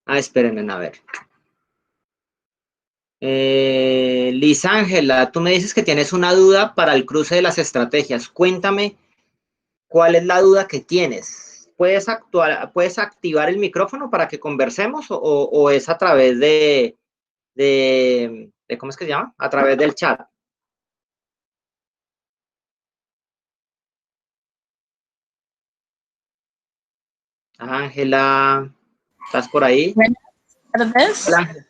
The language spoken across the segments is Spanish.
Espérenme, a ver. Liz Ángela, tú me dices que tienes una duda para el cruce de las estrategias. Cuéntame cuál es la duda que tienes. ¿Puedes activar el micrófono para que conversemos o es a través de ¿cómo es que se llama? A través del chat. Ángela, ¿estás por ahí? Buenas tardes. Hola, Ángela.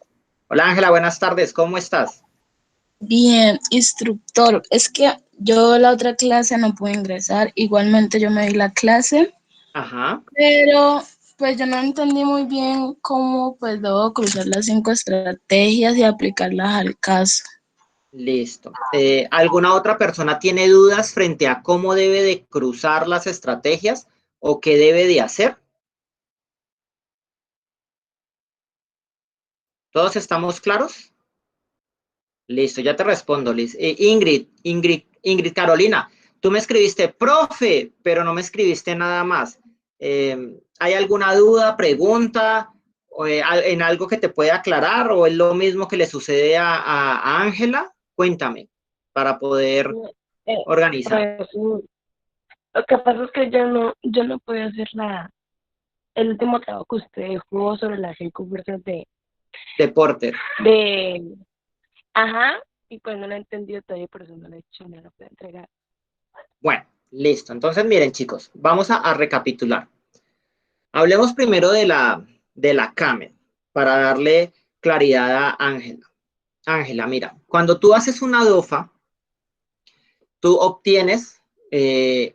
Hola, Ángela, buenas tardes. ¿Cómo estás? Bien, instructor, es que yo la otra clase no pude ingresar, igualmente yo me di la clase, Ajá, pero pues yo no entendí muy bien cómo pues debo cruzar las 5 estrategias y aplicarlas al caso. listo. ¿Alguna otra persona tiene dudas frente a cómo debe de cruzar las estrategias o qué debe de hacer? ¿Todos estamos claros? Listo, ya te respondo, Liz. Ingrid Carolina, tú me escribiste, profe, pero no me escribiste nada más. ¿Hay alguna duda, pregunta, o, en algo que te pueda aclarar o es lo mismo que le sucede a Ángela? Cuéntame, para poder organizar. Pues, lo que pasa es que yo no pude hacer el último trabajo que usted dejó sobre las 5 fuerzas De Porter. de, ajá, y pues no lo he entendido todavía, por eso no lo he hecho, no lo puedo entregar. Bueno, listo. Entonces, miren, chicos, vamos a recapitular. Hablemos primero de la CAME para darle claridad a Ángela. Ángela, mira, cuando tú haces una DOFA, tú obtienes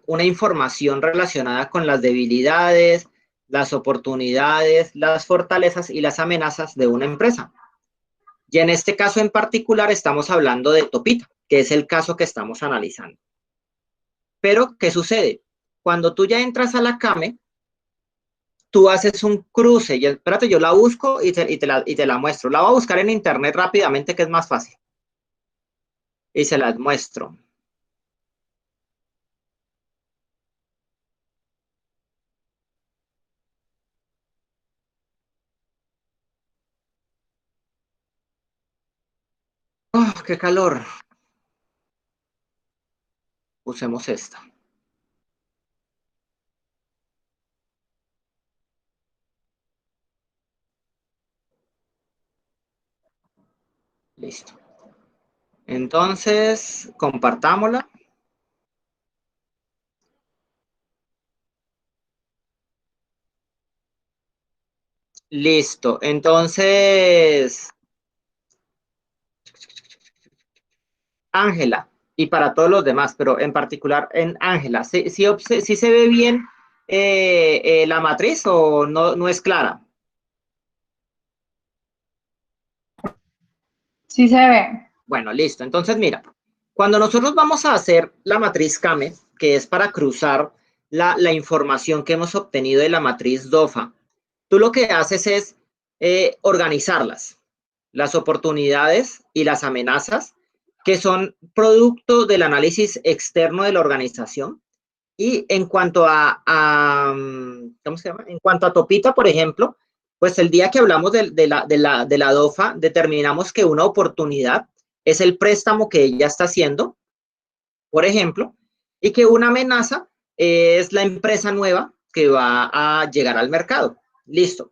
una información relacionada con las debilidades, las oportunidades, las fortalezas y las amenazas de una empresa. Y en este caso en particular estamos hablando de Topita, que es el caso que estamos analizando. Pero, ¿qué sucede? Cuando tú ya entras a la CAME, tú haces un cruce, y espérate, yo la busco y te la muestro. La voy a buscar en internet rápidamente, que es más fácil. Y se las muestro. ¡Oh, qué calor! Usemos esta. Listo. Entonces, compartámosla. Listo. Entonces, Ángela, y para todos los demás, pero en particular en Ángela, ¿sí se ve bien la matriz o no es clara? Sí se ve. Bueno, listo. Entonces, mira, cuando nosotros vamos a hacer la matriz CAME, que es para cruzar la información que hemos obtenido de la matriz DOFA, tú lo que haces es organizarlas, las oportunidades y las amenazas, que son producto del análisis externo de la organización. Y en cuanto ¿cómo se llama? En cuanto a Topita, por ejemplo, pues el día que hablamos de la DOFA, determinamos que una oportunidad es el préstamo que ella está haciendo, por ejemplo, y que una amenaza es la empresa nueva que va a llegar al mercado. Listo.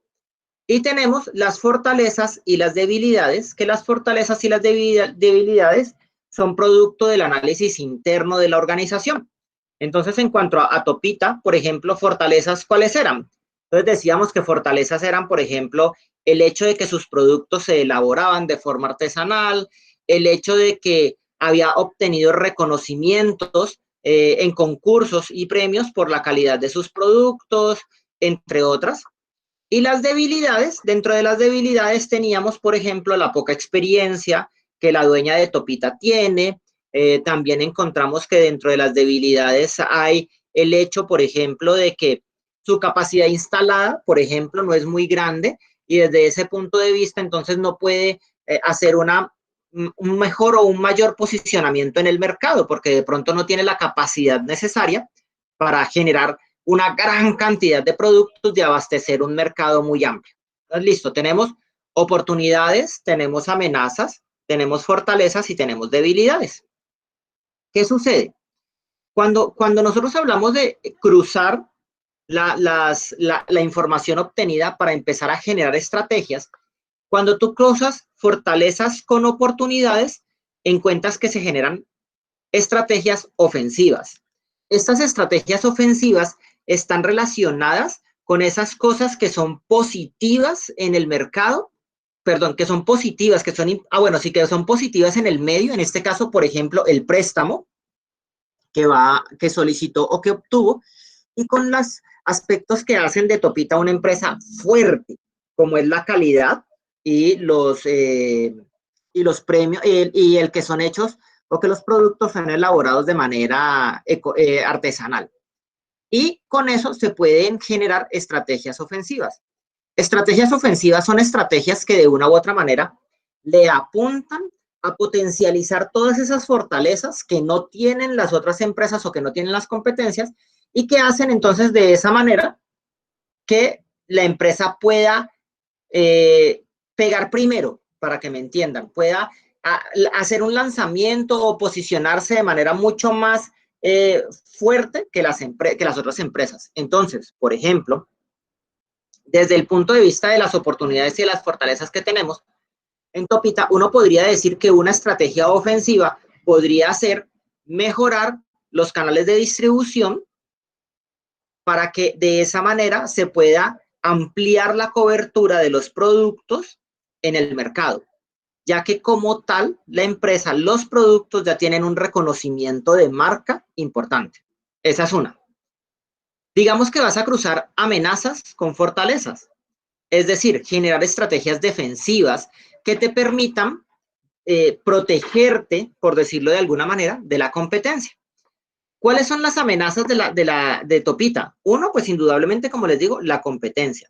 Y tenemos las fortalezas y las debilidades, que las fortalezas y las debilidades son producto del análisis interno de la organización. Entonces, en cuanto a Topita, por ejemplo, fortalezas, ¿cuáles eran? Entonces decíamos que fortalezas eran, por ejemplo, el hecho de que sus productos se elaboraban de forma artesanal, el hecho de que había obtenido reconocimientos en concursos y premios por la calidad de sus productos, entre otras. Y las debilidades, dentro de las debilidades teníamos, por ejemplo, la poca experiencia que la dueña de Topita tiene. También encontramos que dentro de las debilidades hay el hecho, por ejemplo, de que su capacidad instalada, por ejemplo, no es muy grande y desde ese punto de vista, entonces no puede hacer un mejor o un mayor posicionamiento en el mercado porque de pronto no tiene la capacidad necesaria para generar una gran cantidad de productos y abastecer un mercado muy amplio. Listo, tenemos oportunidades, tenemos amenazas, tenemos fortalezas y tenemos debilidades. ¿Qué sucede? Cuando nosotros hablamos de cruzar la información obtenida para empezar a generar estrategias, cuando tú cruzas fortalezas con oportunidades, encuentras que se generan estrategias ofensivas. Estas estrategias ofensivas están relacionadas con esas cosas que son positivas en el mercado, perdón, que son positivas, que son, bueno, sí, que son positivas en el medio, en este caso, por ejemplo, el préstamo que solicitó o que obtuvo, y con los aspectos que hacen de Topita una empresa fuerte, como es la calidad y los premios, y el que son hechos o que los productos son elaborados de manera artesanal. Y con eso se pueden generar estrategias ofensivas. Estrategias ofensivas son estrategias que de una u otra manera le apuntan a potencializar todas esas fortalezas que no tienen las otras empresas o que no tienen las competencias y que hacen entonces de esa manera que la empresa pueda pegar primero, para que me entiendan, pueda hacer un lanzamiento o posicionarse de manera mucho más fuerte que las otras empresas. Entonces, por ejemplo, desde el punto de vista de las oportunidades y de las fortalezas que tenemos, en Topita uno podría decir que una estrategia ofensiva podría ser mejorar los canales de distribución para que de esa manera se pueda ampliar la cobertura de los productos en el mercado, ya que como tal, la empresa, los productos ya tienen un reconocimiento de marca importante. Esa es una. Digamos que vas a cruzar amenazas con fortalezas, es decir, generar estrategias defensivas que te permitan protegerte, por decirlo de alguna manera, de la competencia. ¿Cuáles son las amenazas de Topita? Uno, pues indudablemente, como les digo, la competencia.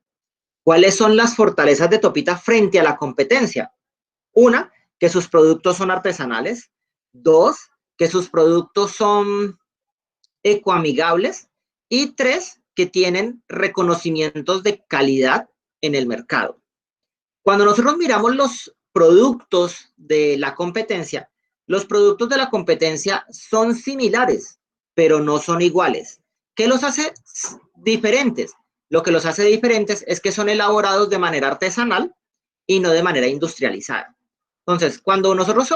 ¿Cuáles son las fortalezas de Topita frente a la competencia? Una, que sus productos son artesanales. Dos, que sus productos son ecoamigables. Y tres, que tienen reconocimientos de calidad en el mercado. Cuando nosotros miramos los productos de la competencia, los productos de la competencia son similares, pero no son iguales. ¿Qué los hace diferentes? Lo que los hace diferentes es que son elaborados de manera artesanal y no de manera industrializada. Entonces, cuando nosotros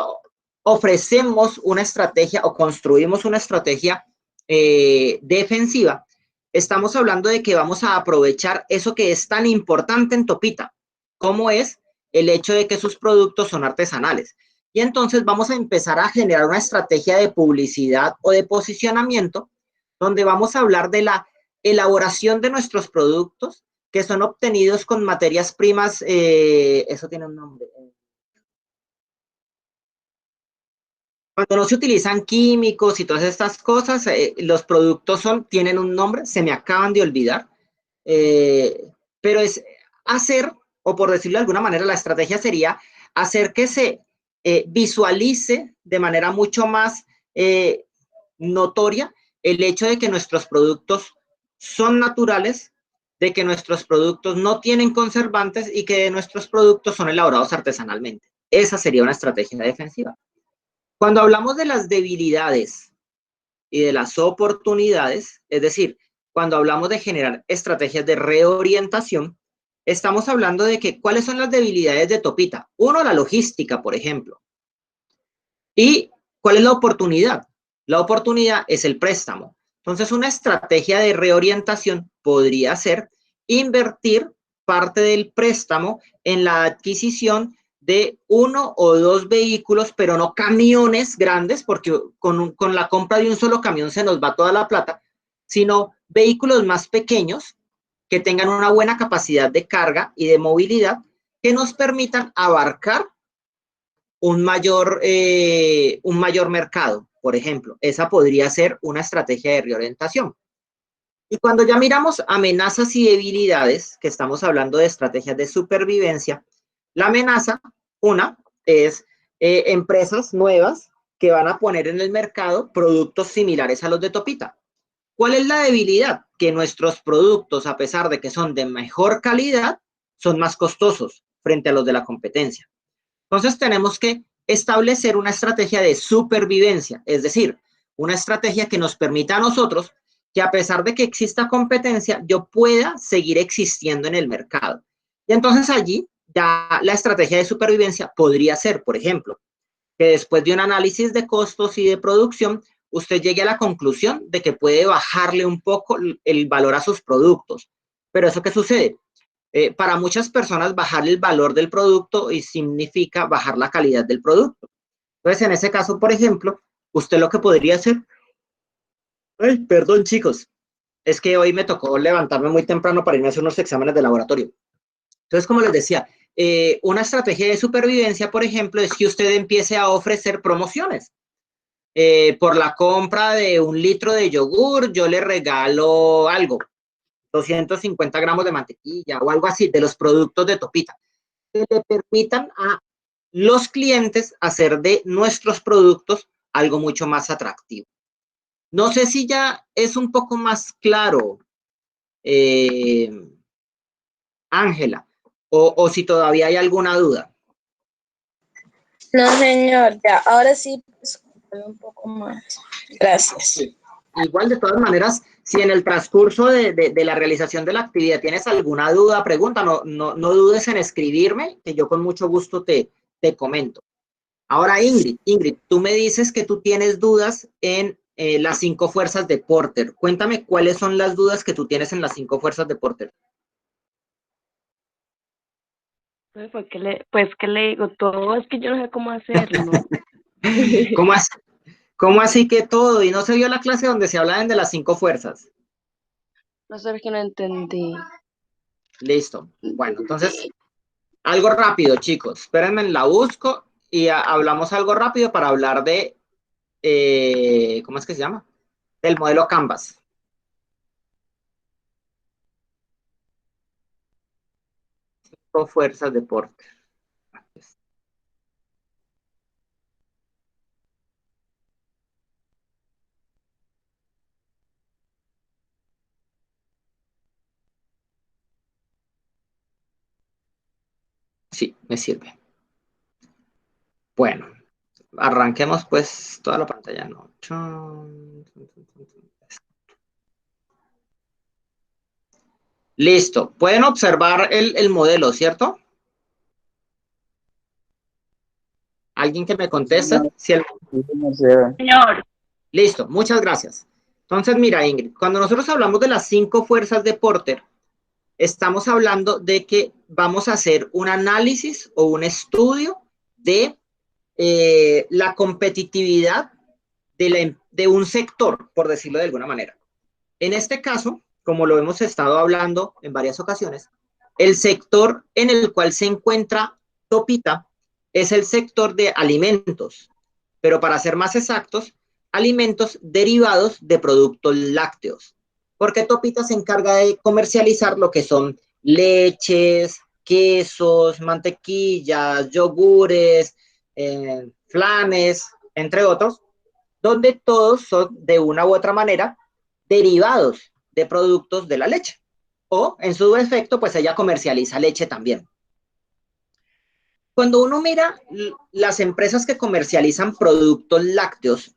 ofrecemos una estrategia o construimos una estrategia defensiva, estamos hablando de que vamos a aprovechar eso que es tan importante en Topita, como es el hecho de que sus productos son artesanales. Y entonces vamos a empezar a generar una estrategia de publicidad o de posicionamiento donde vamos a hablar de la elaboración de nuestros productos que son obtenidos con materias primas, eso tiene un nombre. Cuando no se utilizan químicos y todas estas cosas, los productos tienen un nombre, se me acaban de olvidar, pero es hacer, o por decirlo de alguna manera, la estrategia sería hacer que se visualice de manera mucho más notoria el hecho de que nuestros productos son naturales, de que nuestros productos no tienen conservantes y que nuestros productos son elaborados artesanalmente. Esa sería una estrategia defensiva. Cuando hablamos de las debilidades y de las oportunidades, es decir, cuando hablamos de generar estrategias de reorientación, estamos hablando de que cuáles son las debilidades de Topita. Uno, la logística, por ejemplo. ¿Y cuál es la oportunidad? La oportunidad es el préstamo. Entonces, una estrategia de reorientación podría ser invertir parte del préstamo en la adquisición de 1 o 2 vehículos, pero no camiones grandes, porque con la compra de un solo camión se nos va toda la plata, sino vehículos más pequeños que tengan una buena capacidad de carga y de movilidad que nos permitan abarcar un mayor mercado, por ejemplo. Esa podría ser una estrategia de reorientación. Y cuando ya miramos amenazas y debilidades, que estamos hablando de estrategias de supervivencia, la amenaza, una, es empresas nuevas que van a poner en el mercado productos similares a los de Topita. ¿Cuál es la debilidad? Que nuestros productos, a pesar de que son de mejor calidad, son más costosos frente a los de la competencia. Entonces tenemos que establecer una estrategia de supervivencia, es decir, una estrategia que nos permita a nosotros que a pesar de que exista competencia, yo pueda seguir existiendo en el mercado. Y entonces allí ya la estrategia de supervivencia podría ser, por ejemplo, que después de un análisis de costos y de producción, usted llegue a la conclusión de que puede bajarle un poco el valor a sus productos. Pero ¿eso qué sucede? Para muchas personas bajar el valor del producto y significa bajar la calidad del producto. Entonces, en ese caso, por ejemplo, usted lo que podría hacer, ay, perdón chicos, es que hoy me tocó levantarme muy temprano para irme a hacer unos exámenes de laboratorio. Entonces, como les decía, una estrategia de supervivencia, por ejemplo, es que usted empiece a ofrecer promociones. Por la compra de 1 litro de yogur, yo le regalo algo, 250 gramos de mantequilla o algo así, de los productos de Topita, que le permitan a los clientes hacer de nuestros productos algo mucho más atractivo. No sé si ya es un poco más claro, Ángela, o si todavía hay alguna duda. No, señor, ya, ahora sí, pues, un poco más. Gracias. Sí. Igual, de todas maneras, si en el transcurso de la realización de la actividad tienes alguna duda, pregunta, no dudes en escribirme, que yo con mucho gusto te comento. Ahora, Ingrid, tú me dices que tú tienes dudas en las 5 fuerzas de Porter. Cuéntame cuáles son las dudas que tú tienes en las 5 fuerzas de Porter. Pues, ¿qué le digo? Todo es que yo no sé cómo hacerlo. ¿Cómo así que todo? ¿Y no se vio la clase donde se hablaban de las 5 fuerzas? No sé, es que no entendí. Listo. Bueno, entonces, algo rápido, chicos. Espérenme, la busco y hablamos algo rápido para hablar de, ¿cómo es que se llama? Del modelo Canvas. Cinco fuerzas de Porter. Sí, me sirve. Bueno, arranquemos pues toda la pantalla, ¿no? Listo. Pueden observar el modelo, ¿cierto? ¿Alguien que me conteste? Si el... Señor. Listo, muchas gracias. Entonces, mira, Ingrid, cuando nosotros hablamos de las 5 fuerzas de Porter, estamos hablando de que vamos a hacer un análisis o un estudio de la competitividad de un sector, por decirlo de alguna manera. En este caso, como lo hemos estado hablando en varias ocasiones, el sector en el cual se encuentra Topita es el sector de alimentos, pero para ser más exactos, alimentos derivados de productos lácteos, porque Topita se encarga de comercializar lo que son leches, quesos, mantequillas, yogures, flanes, entre otros, donde todos son de una u otra manera derivados de productos de la leche. O, en su efecto, pues ella comercializa leche también. Cuando uno mira las empresas que comercializan productos lácteos,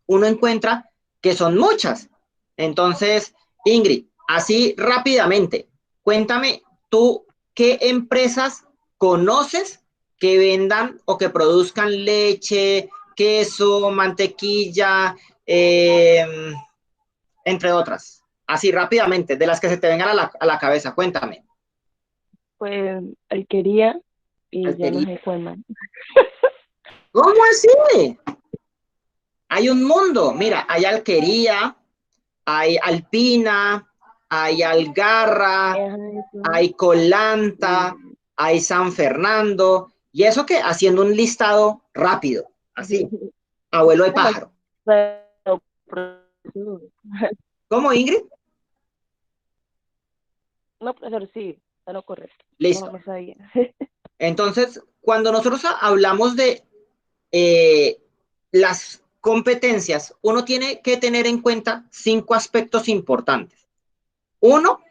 uno encuentra que son muchas. Entonces, Ingrid, así rápidamente, cuéntame tú qué empresas conoces que vendan o que produzcan leche, queso, mantequilla, entre otras. Así rápidamente, de las que se te vengan a la cabeza, cuéntame. Pues Alquería y ya no Alquería. sé cuál más. ¿Cómo así? Hay un mundo. Mira, hay Alquería, hay Alpina, hay Algarra, hay Colanta, hay San Fernando. Y eso que haciendo un listado rápido, así, abuelo de pájaro. ¿Cómo, Ingrid? No, profesor, sí, está lo correcto. Listo. No sabía. Entonces, cuando nosotros hablamos de las competencias, uno tiene que tener en cuenta 5 aspectos importantes. Uno,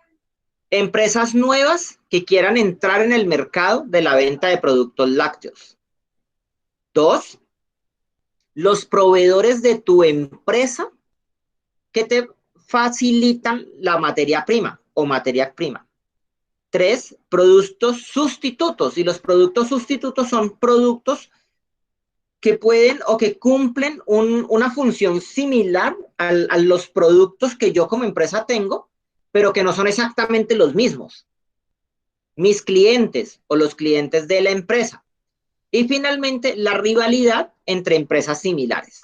Empresas nuevas que quieran entrar en el mercado de la venta de productos lácteos. 2, los proveedores de tu empresa que te facilitan la materia prima o materia prima. 3, productos sustitutos. Y los productos sustitutos son productos que pueden o que cumplen una función similar a los productos que yo como empresa tengo, pero que no son exactamente los mismos. Mis clientes o los clientes de la empresa. Y finalmente, la rivalidad entre empresas similares.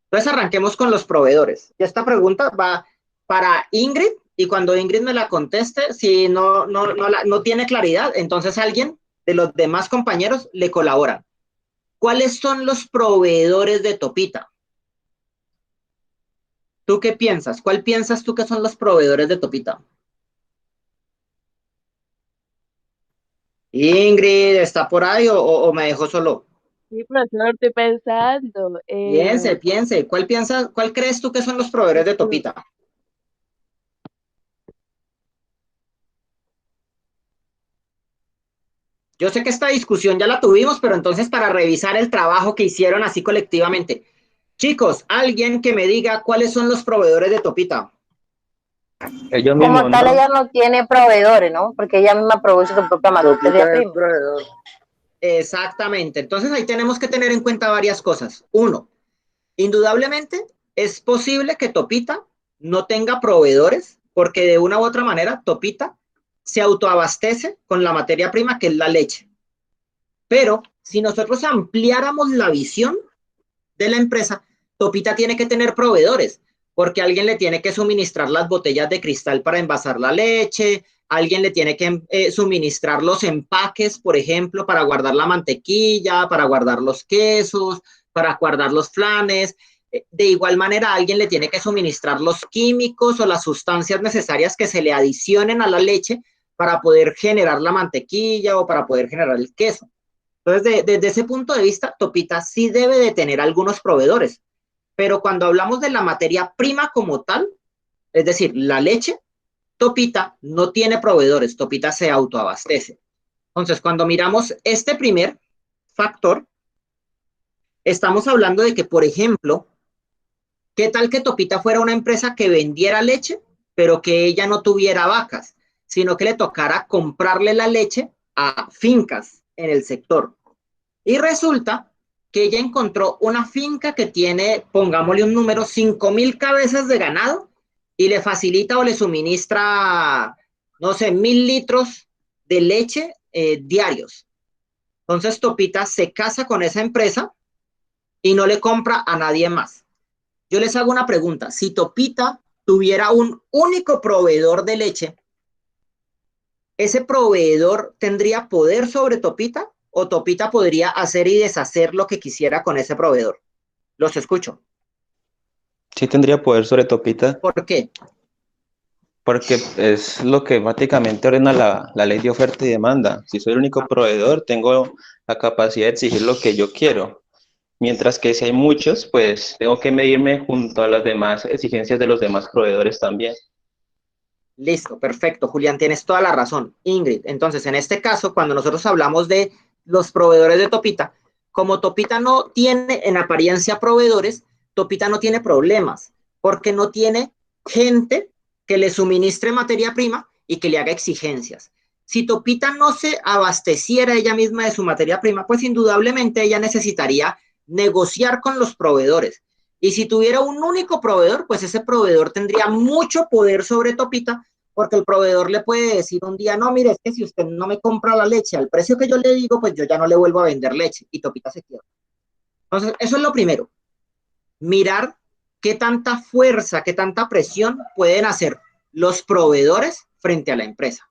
Entonces, arranquemos con los proveedores. Y esta pregunta va para Ingrid, y cuando Ingrid me la conteste, si no tiene claridad, entonces alguien de los demás compañeros le colaboran. ¿Cuáles son los proveedores de Topita? ¿Tú qué piensas? ¿Cuál piensas tú que son los proveedores de Topita? Ingrid, ¿está por ahí o me dejó solo? Sí, profesor, estoy pensando. Piense. ¿Cuál crees tú que son los proveedores de Topita? Yo sé que esta discusión ya la tuvimos, pero entonces para revisar el trabajo que hicieron así colectivamente. Chicos, alguien que me diga cuáles son los proveedores de Topita. Ellos Como mismos, tal, ¿no? ella no tiene proveedores, ¿no? Porque ella misma produce su propia materia prima. Exactamente. Entonces ahí tenemos que tener en cuenta varias cosas. 1, indudablemente es posible que Topita no tenga proveedores porque de una u otra manera Topita se autoabastece con la materia prima que es la leche. Pero si nosotros ampliáramos la visión de la empresa, Topita tiene que tener proveedores, porque alguien le tiene que suministrar las botellas de cristal para envasar la leche, alguien le tiene que suministrar los empaques, por ejemplo, para guardar la mantequilla, para guardar los quesos, para guardar los flanes. De igual manera, alguien le tiene que suministrar los químicos o las sustancias necesarias que se le adicionen a la leche para poder generar la mantequilla o para poder generar el queso. Entonces, desde ese punto de vista, Topita sí debe de tener algunos proveedores, pero cuando hablamos de la materia prima como tal, es decir, la leche, Topita no tiene proveedores, Topita se autoabastece. Entonces, cuando miramos este primer factor, estamos hablando de que, por ejemplo, ¿qué tal que Topita fuera una empresa que vendiera leche, pero que ella no tuviera vacas, sino que le tocara comprarle la leche a fincas en el sector? Y resulta que ella encontró una finca que tiene, pongámosle un número, 5,000 cabezas de ganado y le facilita o le suministra, no sé, 1,000 litros de leche diarios. Entonces Topita se casa con esa empresa y no le compra a nadie más. Yo les hago una pregunta. Si Topita tuviera un único proveedor de leche, ¿ese proveedor tendría poder sobre Topita o Topita podría hacer y deshacer lo que quisiera con ese proveedor? Los escucho. Sí tendría poder sobre Topita, ¿Por qué? porque es lo que básicamente ordena la ley de oferta y demanda. Si soy el único proveedor, tengo la capacidad de exigir lo que yo quiero. Mientras que si hay muchos, pues tengo que medirme junto a las demás exigencias de los demás proveedores también. Listo, perfecto, Julián, tienes toda la razón. Ingrid, entonces en este caso, cuando nosotros hablamos de los proveedores de Topita, como Topita no tiene en apariencia proveedores, Topita no tiene problemas, porque no tiene gente que le suministre materia prima y que le haga exigencias. Si Topita no se abasteciera ella misma de su materia prima, pues indudablemente ella necesitaría negociar con los proveedores. Y si tuviera un único proveedor, pues ese proveedor tendría mucho poder sobre Topita, porque el proveedor le puede decir un día, no, mire, es que si usted no me compra la leche al precio que yo le digo, pues yo ya no le vuelvo a vender leche y Topita se quiebra. Entonces, eso es lo primero. Mirar qué tanta fuerza, qué tanta presión pueden hacer los proveedores frente a la empresa.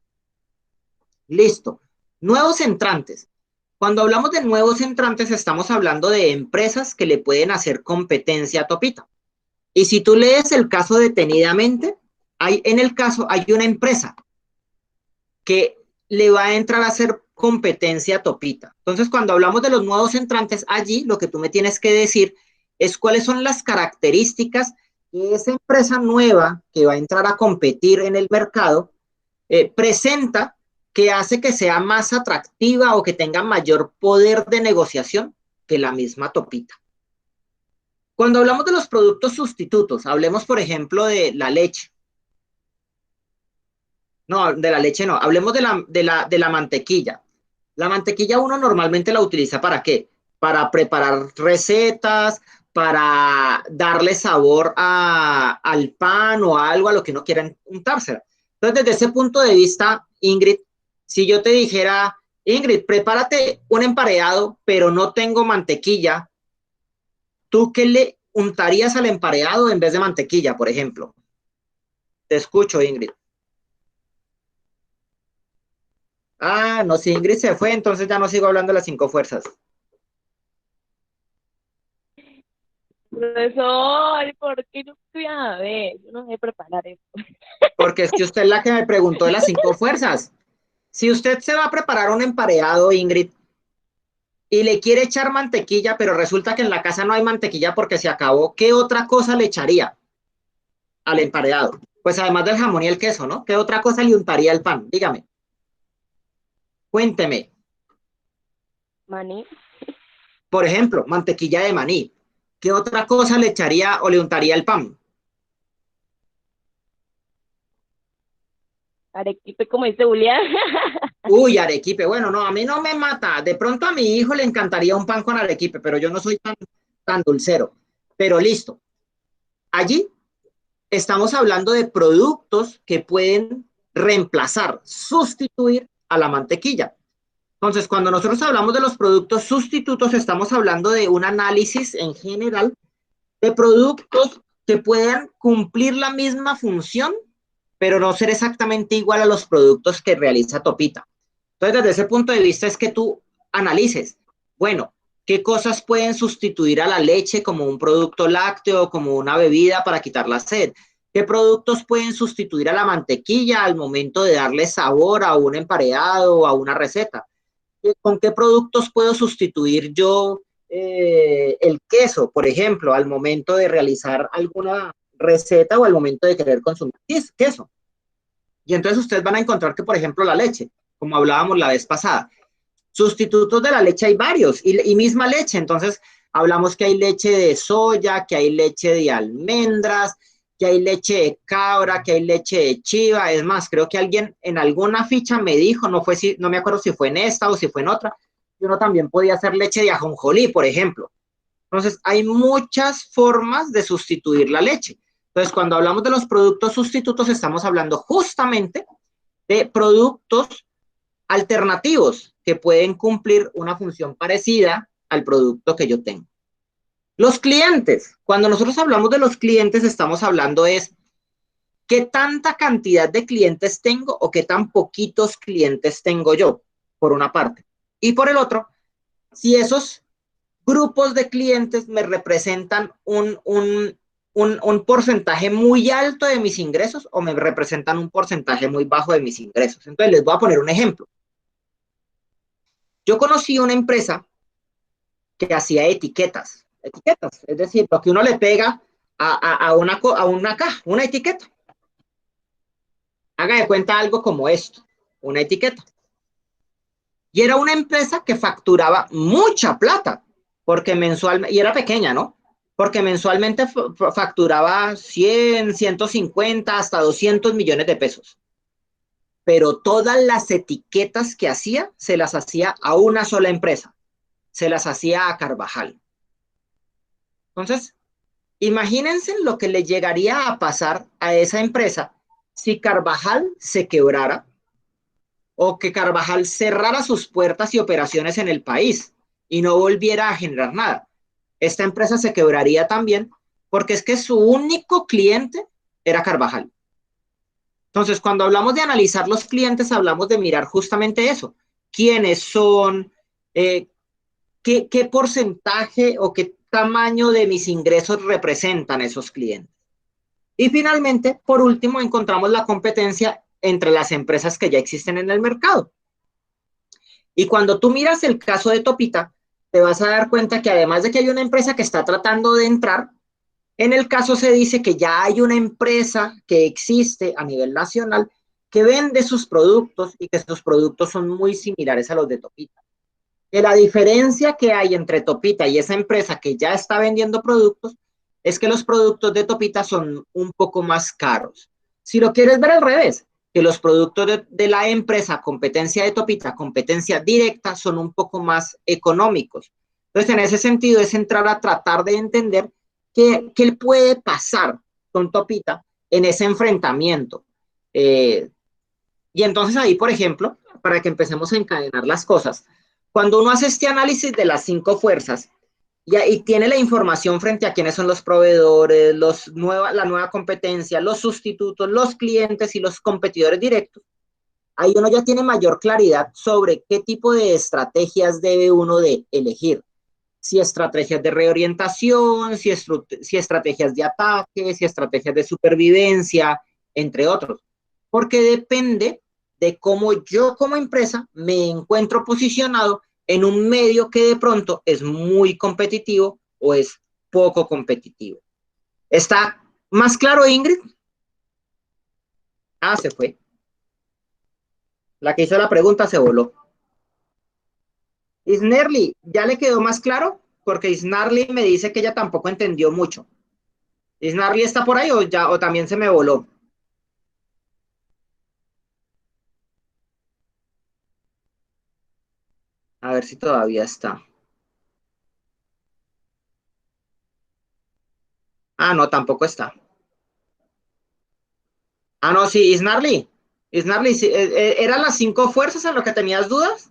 Listo. Nuevos entrantes. Cuando hablamos de nuevos entrantes, estamos hablando de empresas que le pueden hacer competencia a Topita. Y si tú lees el caso detenidamente, en el caso hay una empresa que le va a entrar a hacer competencia a Topita. Entonces, cuando hablamos de los nuevos entrantes, allí lo que tú me tienes que decir es cuáles son las características de esa empresa nueva que va a entrar a competir en el mercado, presenta que hace que sea más atractiva o que tenga mayor poder de negociación que la misma topita. Cuando hablamos de los productos sustitutos, hablemos, por ejemplo, de la leche. No, de la leche no, hablemos de la mantequilla. La mantequilla uno normalmente la utiliza ¿para qué? Para preparar recetas, para darle sabor al pan o a algo a lo que uno quiera untársela. Entonces, desde ese punto de vista, Ingrid, si yo te dijera, Ingrid, prepárate un emparedado, pero no tengo mantequilla, ¿tú qué le untarías al emparedado en vez de mantequilla, por ejemplo? Te escucho, Ingrid. Ah, no, si Ingrid se fue, entonces ya no sigo hablando de las 5 fuerzas. Profesor, ¿por qué no fui a ver? Yo no sé preparar eso. Porque es que usted es la que me preguntó de las 5 fuerzas. Si usted se va a preparar un emparedado, Ingrid, y le quiere echar mantequilla, pero resulta que en la casa no hay mantequilla porque se acabó, ¿qué otra cosa le echaría al emparedado? Pues además del jamón y el queso, ¿no? ¿Qué otra cosa le untaría el pan? Dígame. Cuénteme. Maní. Por ejemplo, mantequilla de maní. ¿Qué otra cosa le echaría o le untaría el pan? Arequipe, como dice Julián. Uy, arequipe. Bueno, no, a mí no me mata. De pronto a mi hijo le encantaría un pan con arequipe, pero yo no soy tan dulcero. Pero listo. Allí estamos hablando de productos que pueden reemplazar, sustituir a la mantequilla. Entonces, cuando nosotros hablamos de los productos sustitutos, estamos hablando de un análisis en general de productos que puedan cumplir la misma función, pero no ser exactamente igual a los productos que realiza Topita. Entonces, desde ese punto de vista es que tú analices, bueno, ¿qué cosas pueden sustituir a la leche como un producto lácteo, como una bebida para quitar la sed? ¿Qué productos pueden sustituir a la mantequilla al momento de darle sabor a un emparedado o a una receta? ¿Con qué productos puedo sustituir yo el queso, por ejemplo, al momento de realizar alguna receta o al momento de querer consumir queso? Y entonces ustedes van a encontrar que, por ejemplo, la leche, como hablábamos la vez pasada, sustitutos de la leche hay varios y misma leche. Entonces hablamos que hay leche de soya, que hay leche de almendras, que hay leche de cabra, que hay leche de chiva. Es más, creo que alguien en alguna ficha me dijo, no me acuerdo si fue en esta o si fue en otra, que uno también podía hacer leche de ajonjolí, por ejemplo. Entonces hay muchas formas de sustituir la leche. Entonces, cuando hablamos de los productos sustitutos, estamos hablando justamente de productos alternativos que pueden cumplir una función parecida al producto que yo tengo. Los clientes, cuando nosotros hablamos de los clientes, estamos hablando es qué tanta cantidad de clientes tengo o qué tan poquitos clientes tengo yo, por una parte. Y por el otro, si esos grupos de clientes me representan un porcentaje muy alto de mis ingresos o me representan un porcentaje muy bajo de mis ingresos. Entonces, les voy a poner un ejemplo. Yo conocí una empresa que hacía etiquetas, es decir, lo que uno le pega a una caja, una etiqueta. Haga de cuenta algo como esto, una etiqueta. Y era una empresa que facturaba mucha plata, porque mensualmente, y era pequeña, ¿no? Porque mensualmente facturaba 100, 150, hasta 200 millones de pesos. Pero todas las etiquetas que hacía, se las hacía a una sola empresa. Se las hacía a Carvajal. Entonces, imagínense lo que le llegaría a pasar a esa empresa si Carvajal se quebrara o que Carvajal cerrara sus puertas y operaciones en el país y no volviera a generar nada. Esta empresa se quebraría también porque es que su único cliente era Carvajal. Entonces, cuando hablamos de analizar los clientes, hablamos de mirar justamente eso. ¿Quiénes son? ¿Qué porcentaje o qué tamaño de mis ingresos representan esos clientes? Y finalmente, por último, encontramos la competencia entre las empresas que ya existen en el mercado. Y cuando tú miras el caso de Topita, te vas a dar cuenta que además de que hay una empresa que está tratando de entrar, en el caso se dice que ya hay una empresa que existe a nivel nacional que vende sus productos y que sus productos son muy similares a los de Topita. Que la diferencia que hay entre Topita y esa empresa que ya está vendiendo productos es que los productos de Topita son un poco más caros. Si lo quieres ver al revés, que los productos de la empresa competencia de Topita, competencia directa, son un poco más económicos. Entonces, en ese sentido, es entrar a tratar de entender qué puede pasar con Topita en ese enfrentamiento. Y entonces ahí, por ejemplo, para que empecemos a encadenar las cosas, cuando uno hace este análisis de las 5 fuerzas y tiene la información frente a quiénes son los proveedores, la nueva competencia, los sustitutos, los clientes y los competidores directos, ahí uno ya tiene mayor claridad sobre qué tipo de estrategias debe uno de elegir. Si estrategias de reorientación, si estrategias de ataque, si estrategias de supervivencia, entre otros. Porque depende de cómo yo como empresa me encuentro posicionado en un medio que de pronto es muy competitivo o es poco competitivo. ¿Está más claro, Ingrid? Ah, se fue. La que hizo la pregunta se voló. Isnerly, ¿ya le quedó más claro? Porque Isnarly me dice que ella tampoco entendió mucho. ¿Isnarly está por ahí o también se me voló? A ver si todavía está. Ah, no, tampoco está. Ah, no, sí, Isnarly. Isnarly, sí, ¿eran las 5 fuerzas en lo que tenías dudas?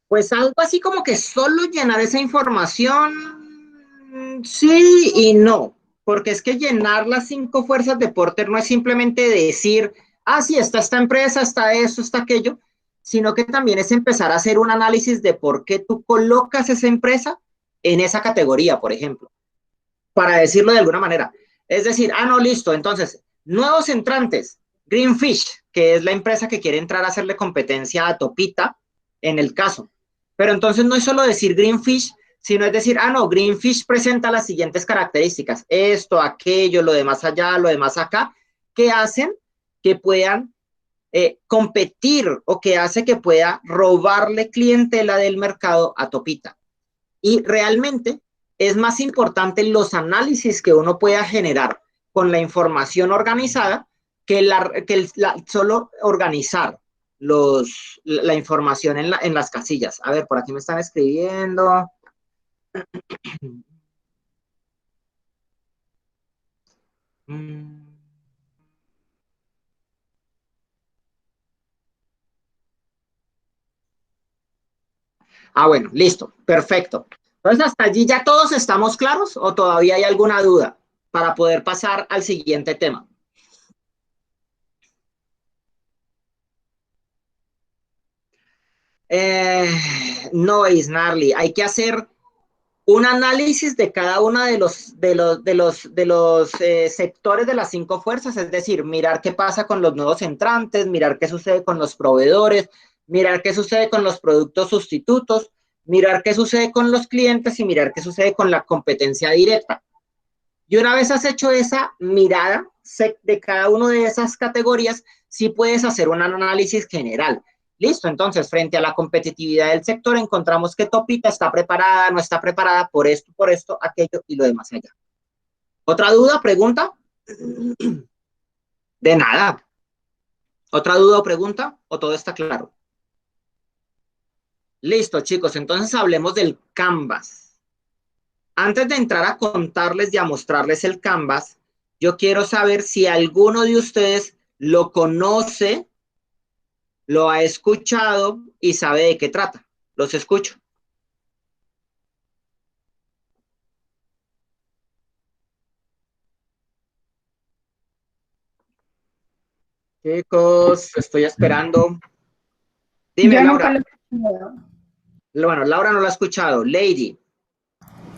Pues algo así como que solo llenar esa información, sí y no, porque es que llenar las 5 fuerzas de Porter no es simplemente decir, ah, sí, está esta empresa, está eso, está aquello, sino que también es empezar a hacer un análisis de por qué tú colocas esa empresa en esa categoría, por ejemplo, para decirlo de alguna manera. Es decir, ah, no, listo, entonces, nuevos entrantes, Greenfish, que es la empresa que quiere entrar a hacerle competencia a Topita, en el caso. Pero entonces no es solo decir Greenfish, sino es decir, ah, no, Greenfish presenta las siguientes características, esto, aquello, lo demás allá, lo demás acá, que hacen que puedan competir o que hace que pueda robarle clientela del mercado a Topita. Y realmente es más importante los análisis que uno pueda generar con la información organizada que solo organizar la información en las casillas. A ver, por aquí me están escribiendo. Ah, bueno, listo, perfecto. Entonces, ¿hasta allí ya todos estamos claros o todavía hay alguna duda para poder pasar al siguiente tema? No, Isnarly, hay que hacer un análisis de cada uno de los sectores de las 5 fuerzas, es decir, mirar qué pasa con los nuevos entrantes, mirar qué sucede con los proveedores, mirar qué sucede con los productos sustitutos, mirar qué sucede con los clientes y mirar qué sucede con la competencia directa. Y una vez has hecho esa mirada de cada una de esas categorías, sí puedes hacer un análisis general. Listo, entonces, frente a la competitividad del sector, encontramos que Topita está preparada, no está preparada por esto, aquello y lo demás allá. ¿Otra duda, pregunta? De nada. ¿Otra duda o pregunta? ¿O todo está claro? Listo, chicos, entonces hablemos del Canvas. Antes de entrar a contarles y a mostrarles el Canvas, yo quiero saber si alguno de ustedes lo conoce, lo ha escuchado y sabe de qué trata. Los escucho. Chicos, estoy esperando. Dime, Yo Laura. nunca lo he escuchado. Bueno, Laura no lo ha escuchado. Lady.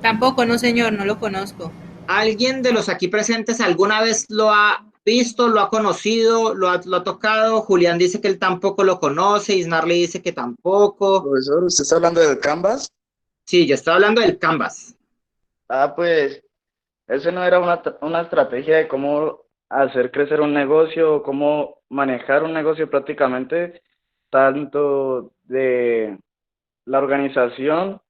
Tampoco, no señor, no lo conozco. ¿Alguien de los aquí presentes alguna vez lo ha visto, lo ha conocido, lo ha tocado? Julián dice que él tampoco lo conoce, Isnarly dice que tampoco. Profesor, ¿usted está hablando del Canvas? Sí, yo estoy hablando del Canvas. Ah, pues, eso no era una estrategia de cómo hacer crecer un negocio, cómo manejar un negocio prácticamente, tanto de la organización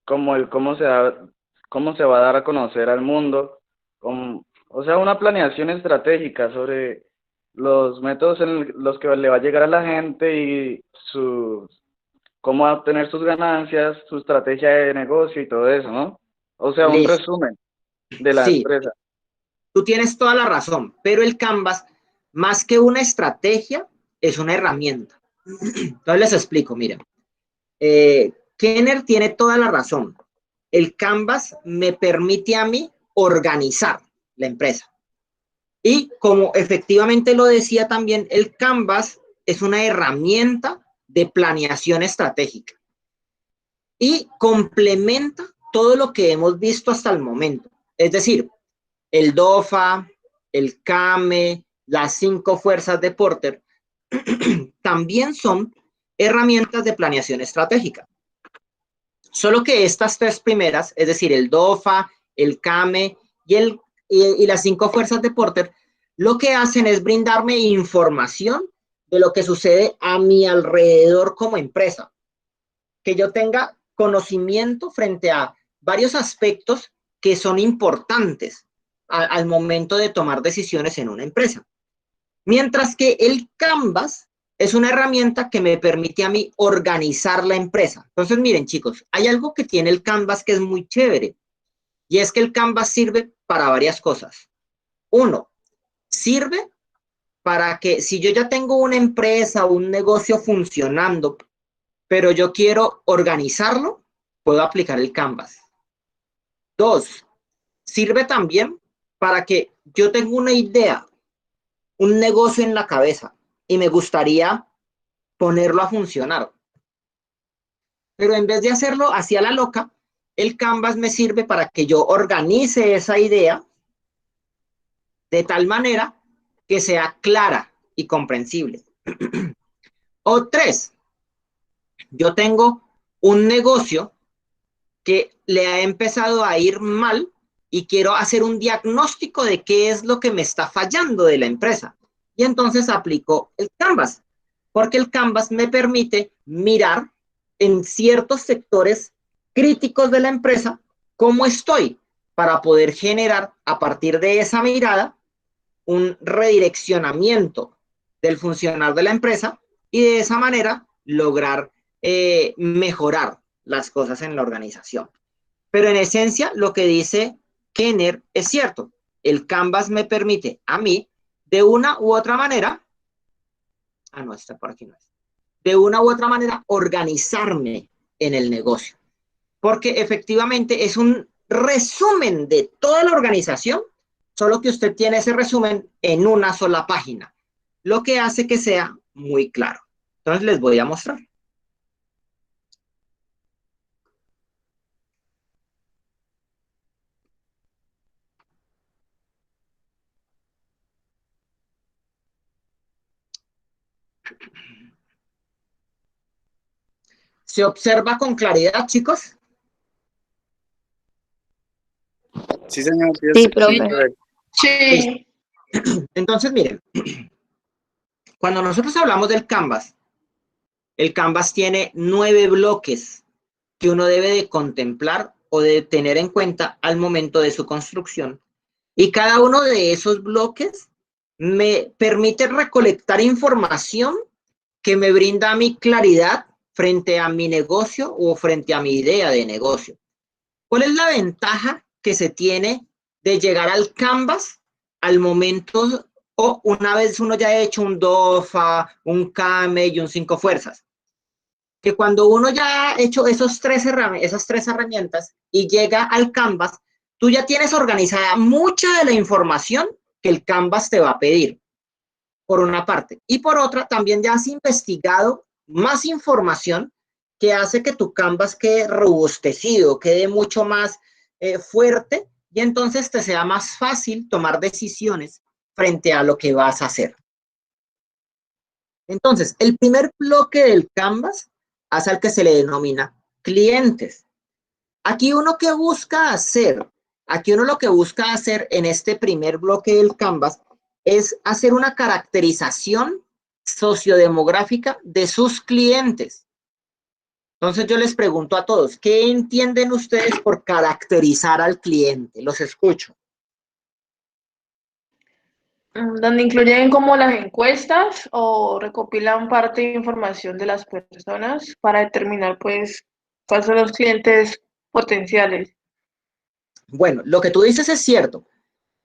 como el cómo se va a dar a conocer al mundo, o sea, una planeación estratégica sobre los métodos en los que le va a llegar a la gente y cómo va a obtener sus ganancias, su estrategia de negocio y todo eso, ¿no? O sea, un Listo. resumen de la Sí, empresa. tú tienes toda la razón, pero el Canvas, más que una estrategia, es una herramienta. Entonces les explico, miren. Kenner tiene toda la razón. El Canvas me permite a mí organizar la empresa. Y como efectivamente lo decía también, el Canvas es una herramienta de planeación estratégica y complementa todo lo que hemos visto hasta el momento. Es decir, el DOFA, el CAME, las 5 fuerzas de Porter, también son herramientas de planeación estratégica. Solo que estas 3 primeras, es decir, el DOFA, el CAME y las 5 fuerzas de Porter, lo que hacen es brindarme información de lo que sucede a mi alrededor como empresa. Que yo tenga conocimiento frente a varios aspectos que son importantes al momento de tomar decisiones en una empresa. Mientras que el Canvas es una herramienta que me permite a mí organizar la empresa. Entonces, miren, chicos, hay algo que tiene el Canvas que es muy chévere, y es que el Canvas sirve para varias cosas. Uno, sirve para que si yo ya tengo una empresa o un negocio funcionando, pero yo quiero organizarlo, puedo aplicar el Canvas. 2, sirve también para que yo tenga una idea, un negocio en la cabeza y me gustaría ponerlo a funcionar. Pero en vez de hacerlo hacia la loca, el Canvas me sirve para que yo organice esa idea de tal manera que sea clara y comprensible. O 3, yo tengo un negocio que le ha empezado a ir mal y quiero hacer un diagnóstico de qué es lo que me está fallando de la empresa. Y entonces aplico el Canvas, porque el Canvas me permite mirar en ciertos sectores críticos de la empresa cómo estoy para poder generar a partir de esa mirada un redireccionamiento del funcionar de la empresa y de esa manera lograr mejorar las cosas en la organización. Pero en esencia, lo que dice Kenner es cierto. El Canvas me permite a mí, de una u otra manera, no, está por aquí no es, de una u otra manera, organizarme en el negocio. Porque efectivamente es un resumen de toda la organización, solo que usted tiene ese resumen en una sola página, lo que hace que sea muy claro. Entonces les voy a mostrar. ¿Se observa con claridad, chicos? Sí, señor. Sí, profe. Sí. Entonces, miren, cuando nosotros hablamos del Canvas, el Canvas tiene 9 bloques que uno debe de contemplar o de tener en cuenta al momento de su construcción. Y cada uno de esos bloques me permite recolectar información que me brinda a mi claridad frente a mi negocio o frente a mi idea de negocio. ¿Cuál es la ventaja que se tiene de llegar al Canvas al momento o una vez uno ya ha hecho un DOFA, un CAME y un 5 fuerzas? Que cuando uno ya ha hecho esas 3 herramientas y llega al Canvas, tú ya tienes organizada mucha de la información que el Canvas te va a pedir, por una parte. Y por otra, también ya has investigado más información que hace que tu Canvas quede robustecido, quede mucho más fuerte y entonces te sea más fácil tomar decisiones frente a lo que vas a hacer. Entonces, el primer bloque del Canvas es al que se le denomina clientes. Aquí uno que busca hacer, aquí uno lo que busca hacer en este primer bloque del Canvas es hacer una caracterización sociodemográfica de sus clientes. Entonces yo les pregunto a todos, ¿qué entienden ustedes por caracterizar al cliente? Los escucho. Donde incluyen como las encuestas o recopilan parte de información de las personas para determinar pues cuáles son los clientes potenciales. Bueno, lo que tú dices es cierto.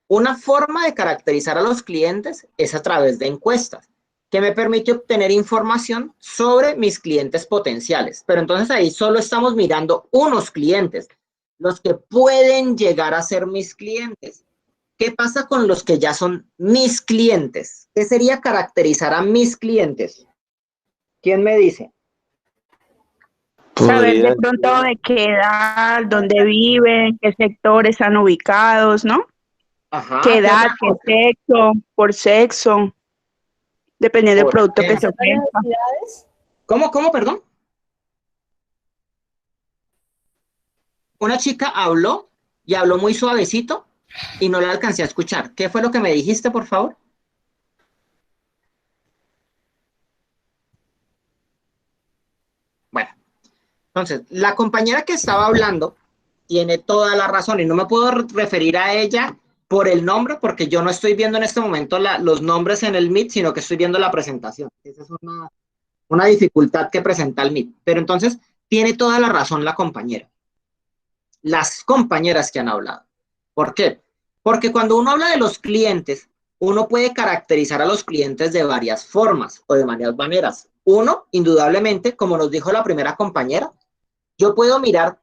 Una forma de caracterizar a los clientes es a través de encuestas, que me permite obtener información sobre mis clientes potenciales. Pero entonces ahí solo estamos mirando unos clientes, los que pueden llegar a ser mis clientes. ¿Qué pasa con los que ya son mis clientes? ¿Qué sería caracterizar a mis clientes? ¿Quién me dice? Saber de Podría, pronto de qué edad, dónde viven, qué sectores están ubicados, ¿no? Qué Ajá, ¿qué edad, otra qué cosa? sexo, por sexo, dependiendo del Por producto que se ejemplo. ofrezca. ¿Cómo, perdón? Una chica habló y habló muy suavecito y no la alcancé a escuchar. ¿Qué fue lo que me dijiste, por favor? Bueno, entonces, la compañera que estaba hablando tiene toda la razón y no me puedo referir a ella por el nombre porque yo no estoy viendo en este momento los nombres en el Meet, sino que estoy viendo la presentación. Esa es una dificultad que presenta el Meet. Pero entonces, tiene toda la razón la compañera. Las compañeras que han hablado. ¿Por qué? Porque cuando uno habla de los clientes, uno puede caracterizar a los clientes de varias formas o de varias maneras. Uno, indudablemente, como nos dijo la primera compañera, yo puedo mirar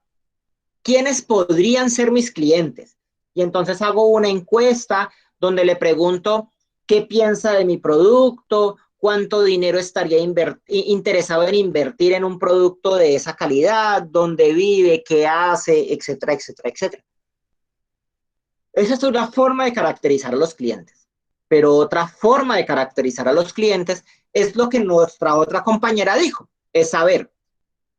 quiénes podrían ser mis clientes. Y entonces hago una encuesta donde le pregunto qué piensa de mi producto, cuánto dinero estaría interesado en invertir en un producto de esa calidad, dónde vive, qué hace, etcétera, etcétera, etcétera. Esa es una forma de caracterizar a los clientes. Pero otra forma de caracterizar a los clientes es lo que nuestra otra compañera dijo, es saber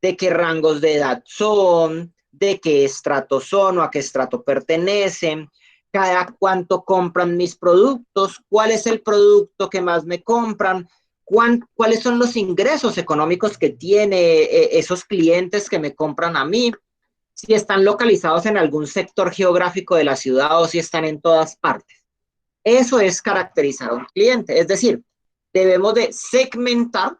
de qué rangos de edad son, de qué estrato son o a qué estrato pertenecen, cada cuánto compran mis productos, cuál es el producto que más me compran, cuáles son los ingresos económicos que tiene esos clientes que me compran a mí, si están localizados en algún sector geográfico de la ciudad o si están en todas partes. Eso es caracterizar a un cliente, es decir, debemos de segmentar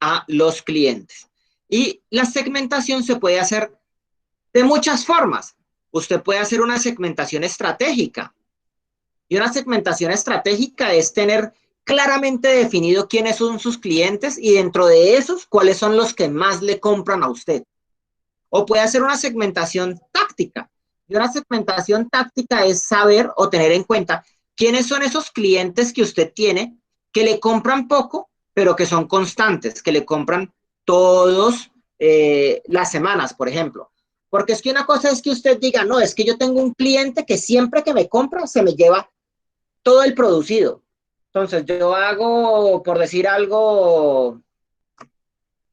a los clientes. Y la segmentación se puede hacer de muchas formas. Usted puede hacer una segmentación estratégica. Y una segmentación estratégica es tener claramente definido quiénes son sus clientes y dentro de esos, cuáles son los que más le compran a usted. O puede hacer una segmentación táctica. Y una segmentación táctica es saber o tener en cuenta quiénes son esos clientes que usted tiene que le compran poco, pero que son constantes, que le compran todas las semanas, por ejemplo. Porque es que una cosa es que usted diga, no, es que yo tengo un cliente que siempre que me compra se me lleva todo el producido. Entonces yo hago, por decir algo,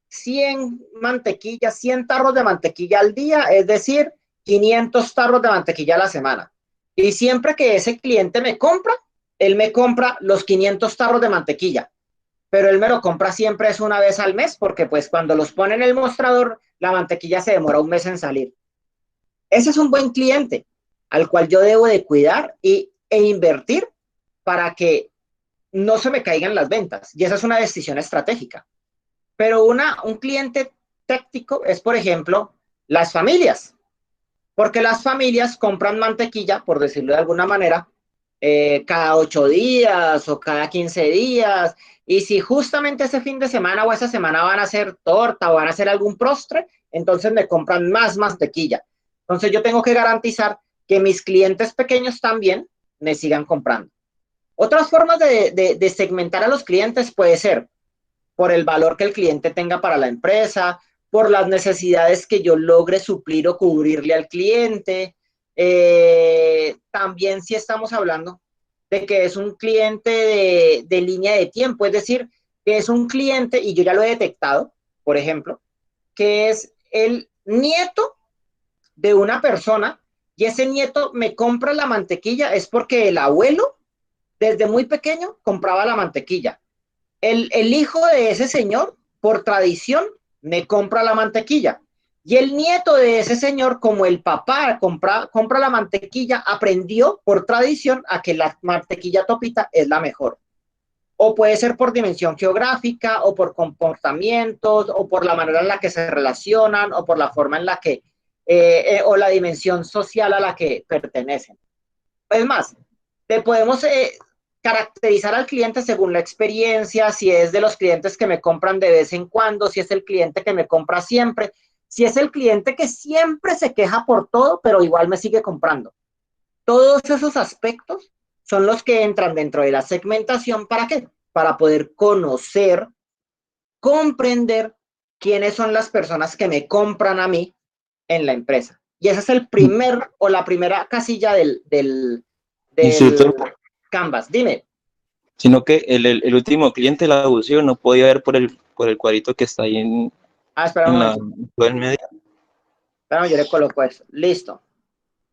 100 mantequillas, 100 tarros de mantequilla al día, es decir, 500 tarros de mantequilla a la semana. Y siempre que ese cliente me compra, él me compra los 500 tarros de mantequilla, pero él me lo compra siempre es una vez al mes, porque pues cuando los pone en el mostrador, la mantequilla se demora un mes en salir. Ese es un buen cliente al cual yo debo de cuidar e invertir para que no se me caigan las ventas. Y esa es una decisión estratégica. Pero un cliente táctico es, por ejemplo, las familias, porque las familias compran mantequilla, por decirlo de alguna manera, cada 8 días o cada 15 días. Y si justamente ese fin de semana o esa semana van a hacer torta o van a hacer algún postre, entonces me compran más mantequilla. Entonces yo tengo que garantizar que mis clientes pequeños también me sigan comprando. Otras formas de segmentar a los clientes puede ser por el valor que el cliente tenga para la empresa, por las necesidades que yo logre suplir o cubrirle al cliente. También si estamos hablando de que es un cliente de línea de tiempo, es decir, que es un cliente, y yo ya lo he detectado, por ejemplo, que es el nieto de una persona y ese nieto me compra la mantequilla, es porque el abuelo desde muy pequeño compraba la mantequilla. El hijo de ese señor, por tradición, me compra la mantequilla. Y el nieto de ese señor, como el papá compra la mantequilla, aprendió por tradición a que la mantequilla Topita es la mejor. O puede ser por dimensión geográfica, o por comportamientos, o por la manera en la que se relacionan, o por la forma en la que, o la dimensión social a la que pertenecen. Es más, te podemos caracterizar al cliente según la experiencia, si es de los clientes que me compran de vez en cuando, si es el cliente que me compra siempre, si es el cliente que siempre se queja por todo, pero igual me sigue comprando. Todos esos aspectos son los que entran dentro de la segmentación. ¿Para qué? Para poder conocer, comprender quiénes son las personas que me compran a mí en la empresa. Y ese es el primer o la primera casilla del Canvas. Dime. Sino que el último cliente, el abusivo, no podía ver por el cuadrito que está ahí en Espera un la momento. en medio. Espera, yo le coloco eso. Listo.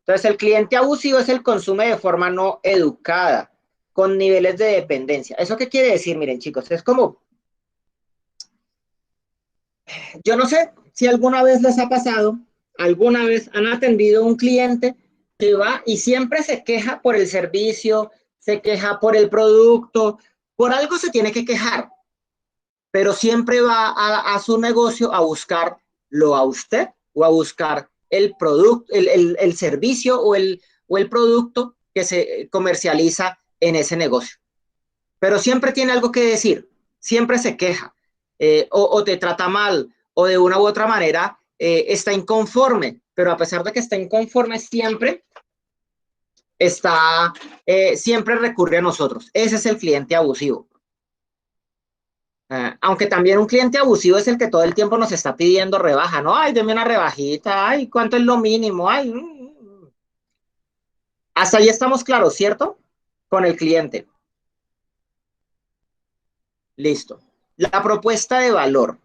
Entonces, el cliente abusivo es el consume de forma no educada, con niveles de dependencia. ¿Eso qué quiere decir? Miren, chicos, es como, yo no sé si alguna vez les ha pasado, alguna vez han atendido a un cliente que va y siempre se queja por el servicio, se queja por el producto, por algo se tiene que quejar, pero siempre va a su negocio a buscarlo a usted o a buscar el producto, el servicio o el producto que se comercializa en ese negocio. Pero siempre tiene algo que decir, siempre se queja, o te trata mal, o de una u otra manera está inconforme, pero a pesar de que está inconforme, siempre recurre a nosotros. Ese es el cliente abusivo. Aunque también un cliente abusivo es el que todo el tiempo nos está pidiendo rebaja, ¿no? Ay, deme una rebajita, ay, ¿cuánto es lo mínimo? Ay, Hasta ahí estamos claros, ¿cierto? Con el cliente. Listo. La propuesta de valor.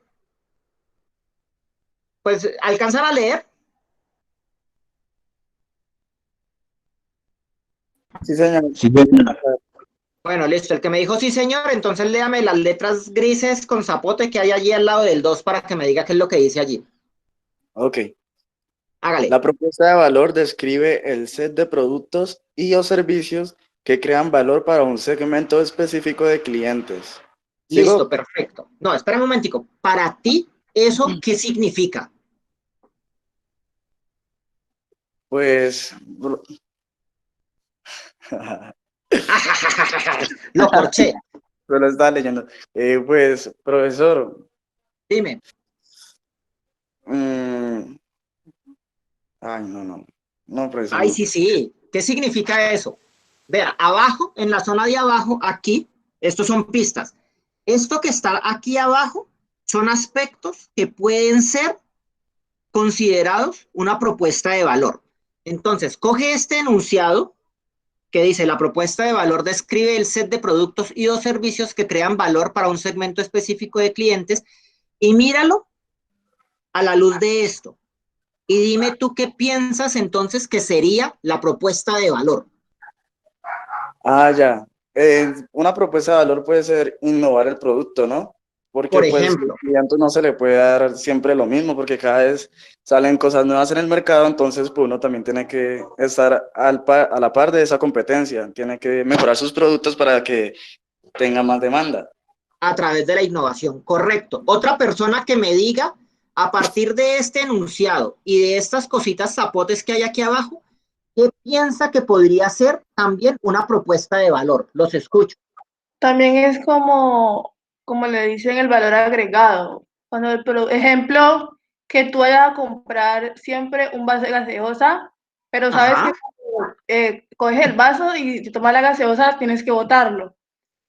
Pues, ¿alcanzan a leer? Sí, señor. Sí, señor. Bueno, listo. El que me dijo sí, señor, entonces léame las letras grises con zapote que hay allí al lado del 2 para que me diga qué es lo que dice allí. Ok. Hágale. La propuesta de valor describe el set de productos y o servicios que crean valor para un segmento específico de clientes. Listo, ¿Sigo? perfecto. No, espera un momentico. Para ti, ¿eso qué significa? Pues... Lo corché. Pero estaba leyendo. Pues, profesor. Dime. Ay, no. No, profesor. Ay, No. sí. ¿Qué significa eso? Vea, abajo, en la zona de abajo, aquí, estos son pistas. Esto que está aquí abajo son aspectos que pueden ser considerados una propuesta de valor. Entonces, coge este enunciado que dice, la propuesta de valor describe el set de productos y o servicios que crean valor para un segmento específico de clientes, y míralo a la luz de esto. Y dime tú qué piensas entonces que sería la propuesta de valor. Ah, ya. Una propuesta de valor puede ser innovar el producto, ¿no? Porque Por pues ejemplo, al cliente no se le puede dar siempre lo mismo, porque cada vez salen cosas nuevas en el mercado, entonces pues uno también tiene que estar a la par de esa competencia, tiene que mejorar sus productos para que tenga más demanda. a través de la innovación, correcto. Otra persona que me diga, a partir de este enunciado y de estas cositas zapotes que hay aquí abajo, ¿qué piensa que podría ser también una propuesta de valor? Los escucho. También es como le dicen, el valor agregado. Cuando ejemplo, que tú vayas a comprar siempre un vaso de gaseosa, pero sabes Ajá, que coges el vaso y si tomas la gaseosa tienes que botarlo.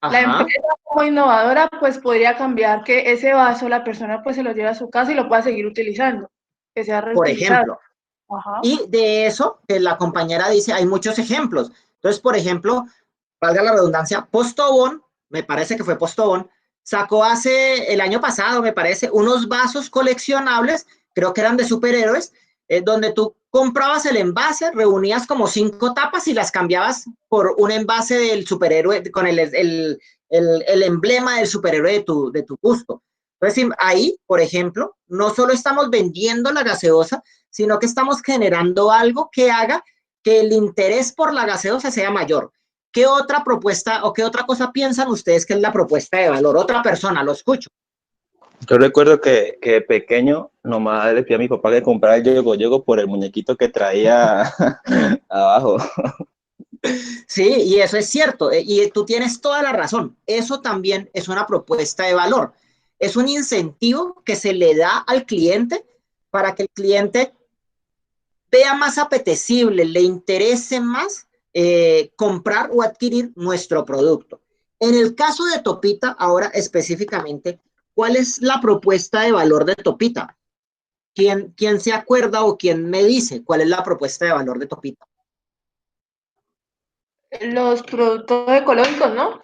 La ajá. empresa como innovadora pues podría cambiar que ese vaso la persona pues se lo lleve a su casa y lo pueda seguir utilizando, que sea Por reutilizado. ejemplo. Ajá. Y de eso, que la compañera dice, hay muchos ejemplos. Entonces, por ejemplo, valga la redundancia, Postobón, me parece que fue Postobón, sacó hace el año pasado, me parece, unos vasos coleccionables, creo que eran de superhéroes, donde tú comprabas el envase, reunías como 5 tapas y las cambiabas por un envase del superhéroe con el emblema del superhéroe de tu gusto. Entonces, ahí, por ejemplo, no solo estamos vendiendo la gaseosa, sino que estamos generando algo que haga que el interés por la gaseosa sea mayor. ¿Qué otra propuesta o qué otra cosa piensan ustedes que es la propuesta de valor? Otra persona, lo escucho. Yo recuerdo que de pequeño nomás le pedí a mi papá que comprara el yogo por el muñequito que traía abajo. Sí, y eso es cierto, y tú tienes toda la razón. Eso también es una propuesta de valor. Es un incentivo que se le da al cliente para que el cliente vea más apetecible, le interese más comprar o adquirir nuestro producto. En el caso de Topita, ahora específicamente, ¿cuál es la propuesta de valor de Topita? ¿Quién se acuerda o quién me dice cuál es la propuesta de valor de Topita? Los productos ecológicos, ¿no?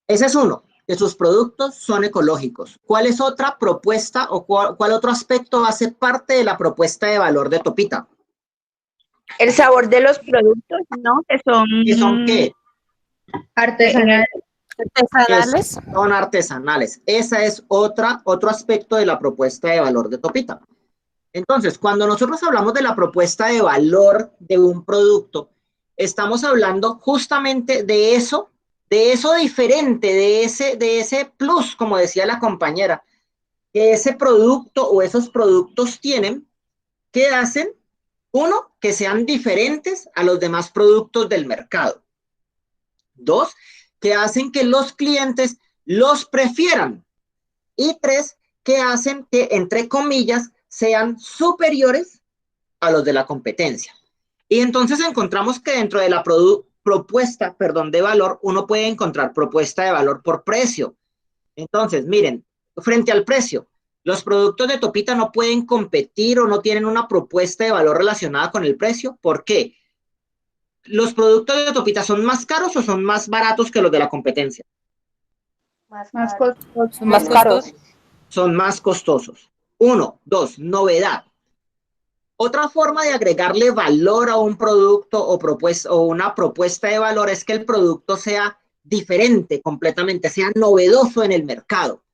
Ese es uno, que sus productos son ecológicos. ¿Cuál es otra propuesta o cuál otro aspecto hace parte de la propuesta de valor de Topita? El sabor de los productos, ¿no? Que son... ¿Y son qué? Artesanales. Son artesanales. Esa es otro aspecto de la propuesta de valor de Topita. Entonces, cuando nosotros hablamos de la propuesta de valor de un producto, estamos hablando justamente de eso diferente, de ese plus, como decía la compañera, que ese producto o esos productos tienen, que hacen, uno, que sean diferentes a los demás productos del mercado. Dos, que hacen que los clientes los prefieran. Y tres, que hacen que, entre comillas, sean superiores a los de la competencia. Y entonces encontramos que dentro de la propuesta de valor, uno puede encontrar propuesta de valor por precio. Entonces, miren, frente al precio, los productos de Topita no pueden competir o no tienen una propuesta de valor relacionada con el precio. ¿Por qué? ¿Los productos de Topita son más caros o son más baratos que los de la competencia? Más costosos. Son más caros. Son más costosos. Uno, dos, novedad. Otra forma de agregarle valor a un producto o una propuesta de valor es que el producto sea diferente completamente, sea novedoso en el mercado.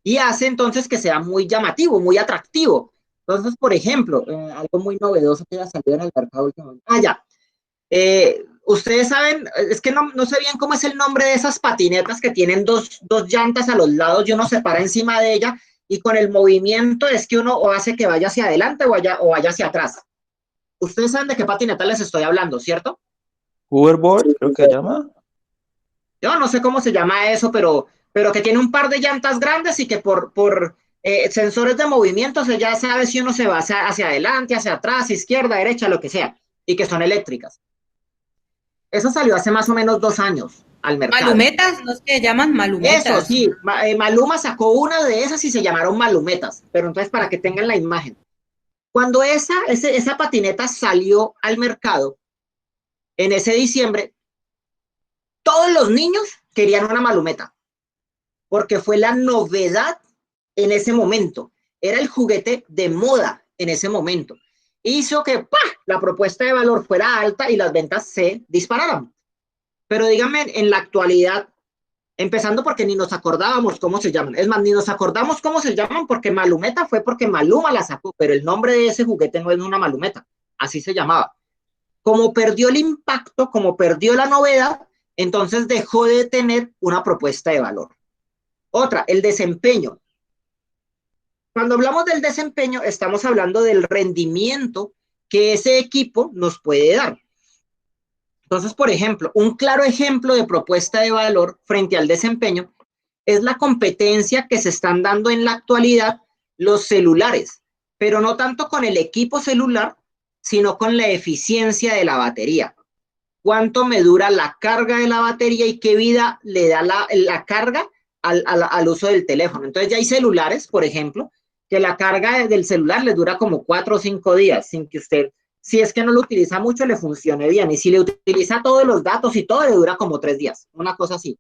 Y hace entonces que sea muy llamativo, muy atractivo. Entonces, por ejemplo, algo muy novedoso que ha salido en el mercado últimamente. Ustedes saben, es que no sé bien cómo es el nombre de esas patinetas que tienen dos llantas a los lados y uno se para encima de ella y con el movimiento es que uno o hace que vaya hacia adelante o vaya hacia atrás. Ustedes saben de qué patineta les estoy hablando, ¿cierto? Hoverboard, creo que se llama. Yo no sé cómo se llama eso, pero que tiene un par de llantas grandes y que por sensores de movimiento se ya sabe si uno se va hacia adelante, hacia atrás, izquierda, derecha, lo que sea, y que son eléctricas. Eso salió hace más o menos 2 años al mercado. Malumetas, ¿no se llaman malumetas? Eso sí, Maluma sacó una de esas y se llamaron malumetas, pero entonces para que tengan la imagen. Cuando esa patineta salió al mercado en ese diciembre, todos los niños querían una malumeta, porque fue la novedad en ese momento. Era el juguete de moda en ese momento. Hizo que la propuesta de valor fuera alta y las ventas se dispararan. Pero díganme, en la actualidad, empezando porque ni nos acordábamos cómo se llaman. Es más, ni nos acordamos cómo se llaman porque Malumeta fue porque Maluma la sacó, pero el nombre de ese juguete no es una malumeta, así se llamaba. Como perdió el impacto, como perdió la novedad, entonces dejó de tener una propuesta de valor. Otra, el desempeño. Cuando hablamos del desempeño, estamos hablando del rendimiento que ese equipo nos puede dar. Entonces, por ejemplo, un claro ejemplo de propuesta de valor frente al desempeño es la competencia que se están dando en la actualidad los celulares, pero no tanto con el equipo celular, sino con la eficiencia de la batería. ¿Cuánto me dura la carga de la batería y qué vida le da la carga al uso del teléfono? Entonces ya hay celulares, por ejemplo, que la carga del celular le dura como 4 o 5 días sin que usted, si es que no lo utiliza mucho, le funcione bien. Y si le utiliza todos los datos y todo, le dura como 3 días, una cosa así.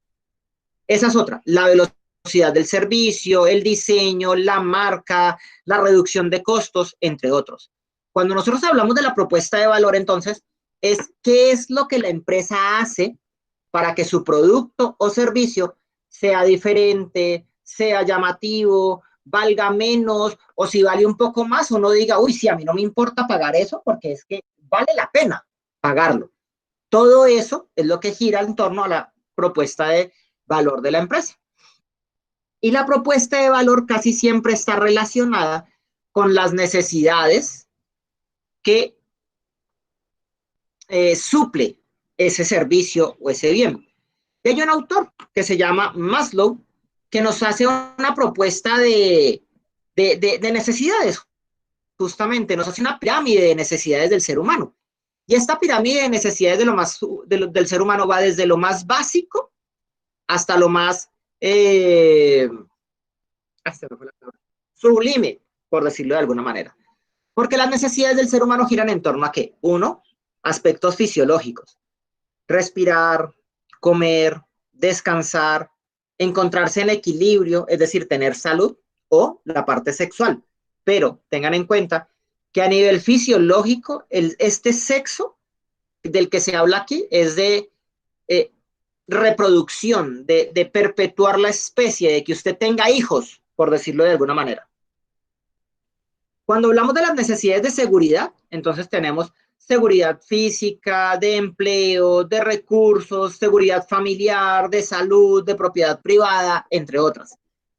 Esa es otra, la velocidad del servicio, el diseño, la marca, la reducción de costos, entre otros. Cuando nosotros hablamos de la propuesta de valor, entonces, es qué es lo que la empresa hace para que su producto o servicio sea diferente, sea llamativo, valga menos, o si vale un poco más, uno diga, uy, sí, a mí no me importa pagar eso porque es que vale la pena pagarlo. Todo eso es lo que gira en torno a la propuesta de valor de la empresa. Y la propuesta de valor casi siempre está relacionada con las necesidades que suple ese servicio o ese bien. Y hay un autor que se llama Maslow que nos hace una propuesta de necesidades, justamente nos hace una pirámide de necesidades del ser humano. Y esta pirámide de necesidades del ser humano va desde lo más básico hasta lo más sublime, por decirlo de alguna manera. Porque las necesidades del ser humano giran en torno a ¿qué? Uno, aspectos fisiológicos. Respirar, comer, descansar, encontrarse en equilibrio, es decir, tener salud, o la parte sexual. Pero tengan en cuenta que a nivel fisiológico, este sexo del que se habla aquí es de reproducción, de perpetuar la especie, de que usted tenga hijos, por decirlo de alguna manera. Cuando hablamos de las necesidades de seguridad, entonces tenemos seguridad física, de empleo, de recursos, seguridad familiar, de salud, de propiedad privada, entre otras.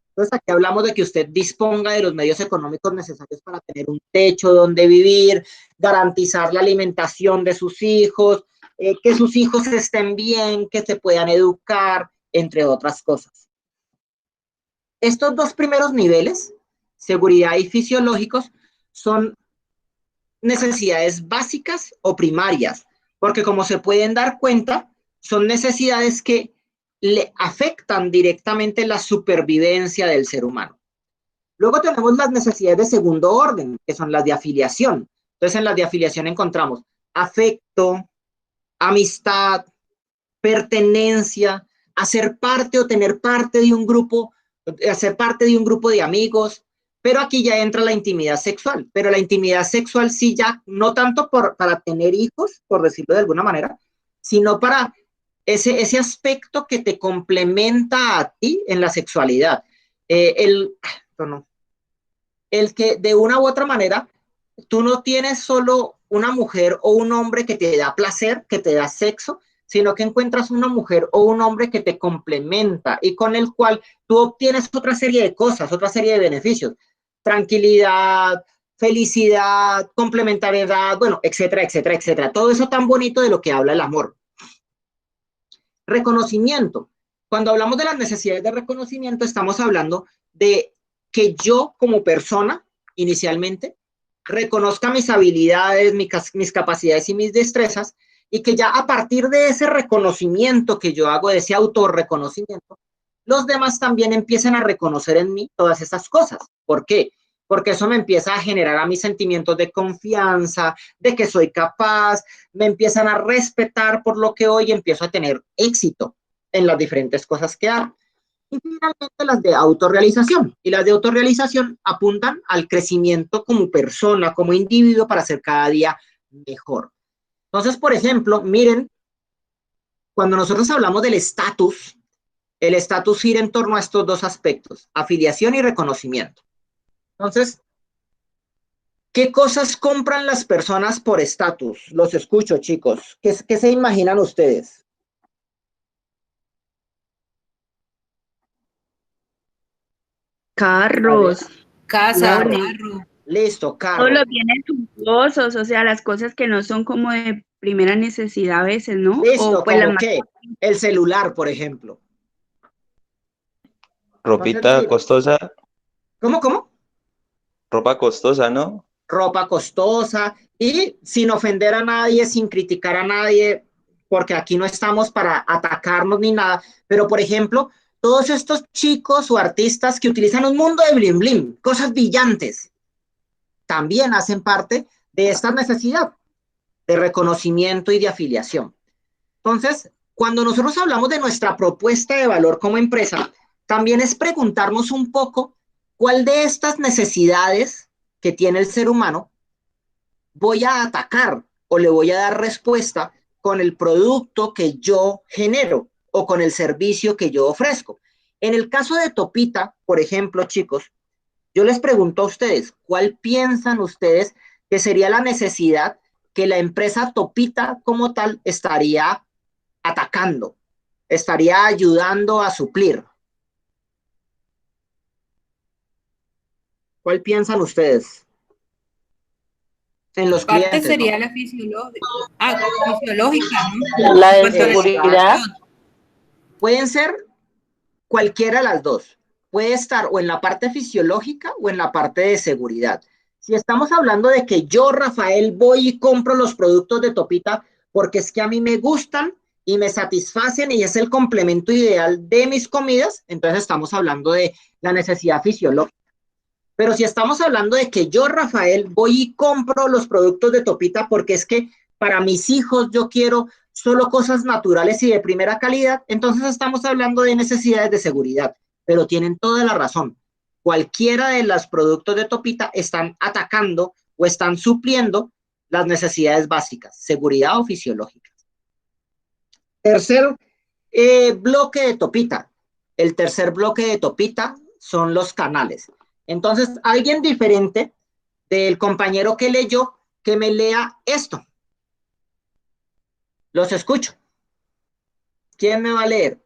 Entonces aquí hablamos de que usted disponga de los medios económicos necesarios para tener un techo donde vivir, garantizar la alimentación de sus hijos, que sus hijos estén bien, que se puedan educar, entre otras cosas. Estos dos primeros niveles, seguridad y fisiológicos, son necesidades básicas o primarias, porque como se pueden dar cuenta, son necesidades que le afectan directamente la supervivencia del ser humano. Luego tenemos las necesidades de segundo orden, que son las de afiliación. Entonces, en las de afiliación encontramos afecto, amistad, pertenencia, hacer parte o tener parte de un grupo, hacer parte de un grupo de amigos, pero aquí ya entra la intimidad sexual, pero la intimidad sexual sí ya, no tanto para tener hijos, por decirlo de alguna manera, sino para ese aspecto que te complementa a ti en la sexualidad. El que de una u otra manera, tú no tienes solo una mujer o un hombre que te da placer, que te da sexo, sino que encuentras una mujer o un hombre que te complementa y con el cual tú obtienes otra serie de cosas, otra serie de beneficios. Tranquilidad, felicidad, complementariedad, bueno, etcétera, etcétera, etcétera. Todo eso tan bonito de lo que habla el amor. Reconocimiento. Cuando hablamos de las necesidades de reconocimiento, estamos hablando de que yo como persona, inicialmente, reconozca mis habilidades, mis capacidades y mis destrezas, y que ya a partir de ese reconocimiento que yo hago, de ese autorreconocimiento, los demás también empiezan a reconocer en mí todas esas cosas. ¿Por qué? Porque eso me empieza a generar a mis sentimientos de confianza, de que soy capaz, me empiezan a respetar por lo que hoy empiezo a tener éxito en las diferentes cosas que hago. Y finalmente las de autorrealización. Y las de autorrealización apuntan al crecimiento como persona, como individuo, para ser cada día mejor. Entonces, por ejemplo, miren, cuando nosotros hablamos del estatus, el estatus gira en torno a estos dos aspectos, afiliación y reconocimiento. Entonces, ¿qué cosas compran las personas por estatus? Los escucho, chicos. ¿Qué se imaginan ustedes? Carros, Casa, aviones, carro. Listo, carro. todos los bienes suntuosos, o sea, las cosas que no son como de primera necesidad a veces, ¿no? Listo, O pues las ¿como más... qué? El celular, por ejemplo. Ropita costosa, ¿Cómo? ropa costosa, ¿no? Ropa costosa y sin ofender a nadie, sin criticar a nadie, porque aquí no estamos para atacarnos ni nada, pero por ejemplo, todos estos chicos o artistas que utilizan un mundo de bling bling, cosas brillantes, también hacen parte de esta necesidad de reconocimiento y de afiliación. Entonces, cuando nosotros hablamos de nuestra propuesta de valor como empresa, también es preguntarnos un poco cuál de estas necesidades que tiene el ser humano voy a atacar o le voy a dar respuesta con el producto que yo genero o con el servicio que yo ofrezco. En el caso de Topita, por ejemplo, chicos, yo les pregunto a ustedes, ¿cuál piensan ustedes que sería la necesidad que la empresa Topita como tal estaría atacando, estaría ayudando a suplir? ¿Cuál piensan ustedes? En los Parte clientes, sería ¿no? la fisiológica, ¿no? La de En cuanto a la seguridad. información. Pueden ser cualquiera de las dos. Puede estar o en la parte fisiológica o en la parte de seguridad. Si estamos hablando de que yo, Rafael, voy y compro los productos de Topita porque es que a mí me gustan y me satisfacen y es el complemento ideal de mis comidas, entonces estamos hablando de la necesidad fisiológica. Pero si estamos hablando de que yo, Rafael, voy y compro los productos de Topita porque es que para mis hijos yo quiero solo cosas naturales y de primera calidad, entonces estamos hablando de necesidades de seguridad, pero tienen toda la razón. Cualquiera de los productos de Topita están atacando o están supliendo las necesidades básicas, seguridad o fisiológicas. Tercer bloque de Topita. El tercer bloque de Topita son los canales. Entonces, alguien diferente del compañero que leyó, que me lea esto. Los escucho. ¿Quién me va a leer?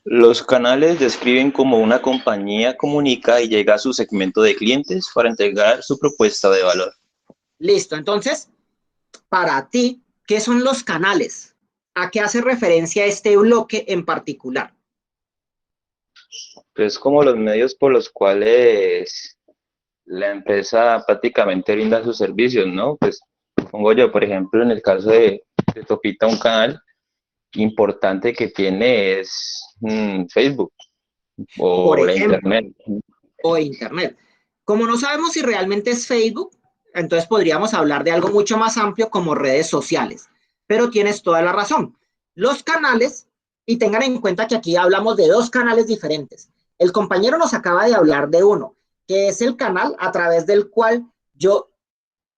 Los canales describen cómo una compañía comunica y llega a su segmento de clientes para entregar su propuesta de valor. Listo. Entonces, para ti, ¿qué son los canales? ¿A qué hace referencia este bloque en particular? Pues como los medios por los cuales la empresa prácticamente brinda sus servicios, ¿no? Pues pongo yo, por ejemplo, en el caso de Topita, un canal importante que tiene es Facebook Por o la ejemplo, Internet. o Internet. Como no sabemos si realmente es Facebook, entonces podríamos hablar de algo mucho más amplio como redes sociales. Pero tienes toda la razón. Los canales, y tengan en cuenta que aquí hablamos de dos canales diferentes. El compañero nos acaba de hablar de uno, que es el canal a través del cual yo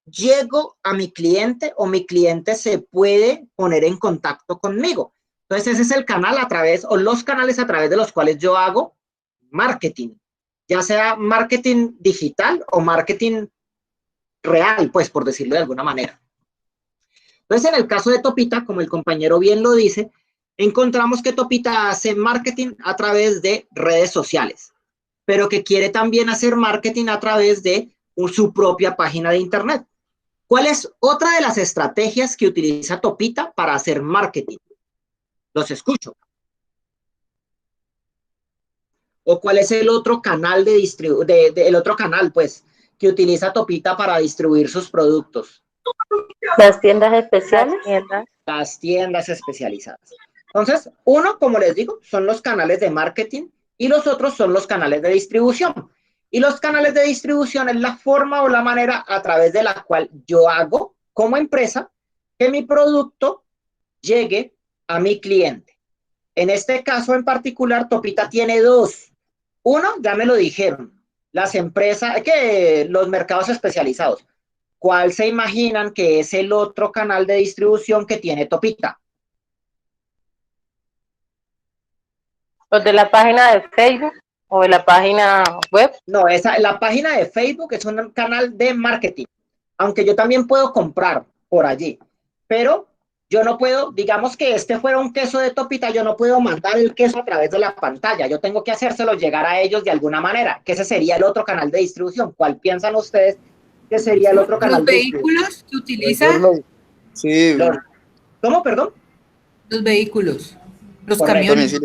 llego a mi cliente o mi cliente se puede poner en contacto conmigo. Entonces ese es el canal a través o los canales a través de los cuales yo hago marketing, ya sea marketing digital o marketing real, pues por decirlo de alguna manera. Entonces en el caso de Topita, como el compañero bien lo dice, encontramos que Topita hace marketing a través de redes sociales, pero que quiere también hacer marketing a través de su propia página de internet. ¿Cuál es otra de las estrategias que utiliza Topita para hacer marketing? Los escucho. ¿O cuál es el otro canal el otro canal, pues, que utiliza Topita para distribuir sus productos? Las tiendas especiales. Las tiendas especializadas. Entonces, uno, como les digo, son los canales de marketing y los otros son los canales de distribución. Y los canales de distribución es la forma o la manera a través de la cual yo hago como empresa que mi producto llegue a mi cliente. En este caso en particular, Topita tiene dos. Uno, ya me lo dijeron, las empresas, los mercados especializados. ¿Cuál se imaginan que es el otro canal de distribución que tiene Topita? Los de la página de Facebook o de la página web. No, la página de Facebook es un canal de marketing, aunque yo también puedo comprar por allí, pero yo no puedo, digamos que este fuera un queso de Topita, yo no puedo mandar el queso a través de la pantalla, yo tengo que hacérselo llegar a ellos de alguna manera, que ese sería el otro canal de distribución. ¿Cuál piensan ustedes que sería el otro canal ¿Los de distribución? vehículos que utiliza? Sí. ¿Cómo, perdón? Los vehículos, los Correcto. camiones.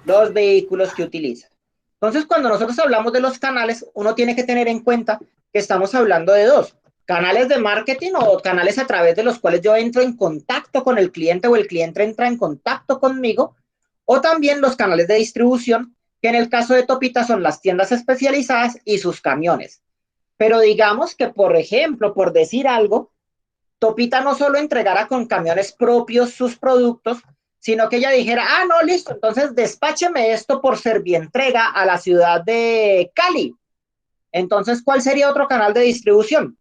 Los vehículos que utiliza. Entonces, cuando nosotros hablamos de los canales, uno tiene que tener en cuenta que estamos hablando de dos. Canales de marketing o canales a través de los cuales yo entro en contacto con el cliente o el cliente entra en contacto conmigo, o también los canales de distribución, que en el caso de Topita son las tiendas especializadas y sus camiones. Pero digamos que, por ejemplo, por decir algo, Topita no solo entregara con camiones propios sus productos, sino que ella dijera, ah, no, listo, entonces despácheme esto por Servientrega a la ciudad de Cali. Entonces, ¿cuál sería otro canal de distribución?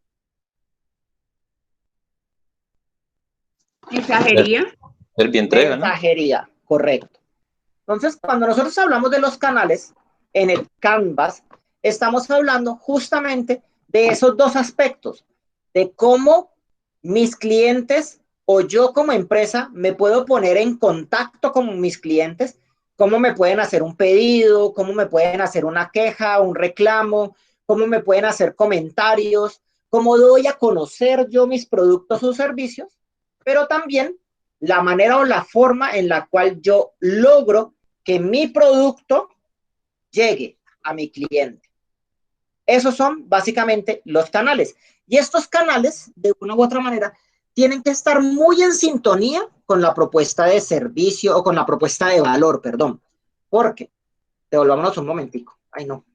Mensajería. Servientrega, ¿no? Mensajería, correcto. Entonces, cuando nosotros hablamos de los canales en el Canvas, estamos hablando justamente de esos dos aspectos, de cómo mis clientes o yo como empresa me puedo poner en contacto con mis clientes, cómo me pueden hacer un pedido, cómo me pueden hacer una queja, un reclamo, cómo me pueden hacer comentarios, cómo doy a conocer yo mis productos o servicios, pero también la manera o la forma en la cual yo logro que mi producto llegue a mi cliente. Esos son básicamente los canales. Y estos canales, de una u otra manera, tienen que estar muy en sintonía con la propuesta de servicio o con la propuesta de valor, perdón. Porque, devolvámonos un momentico. Ay, no.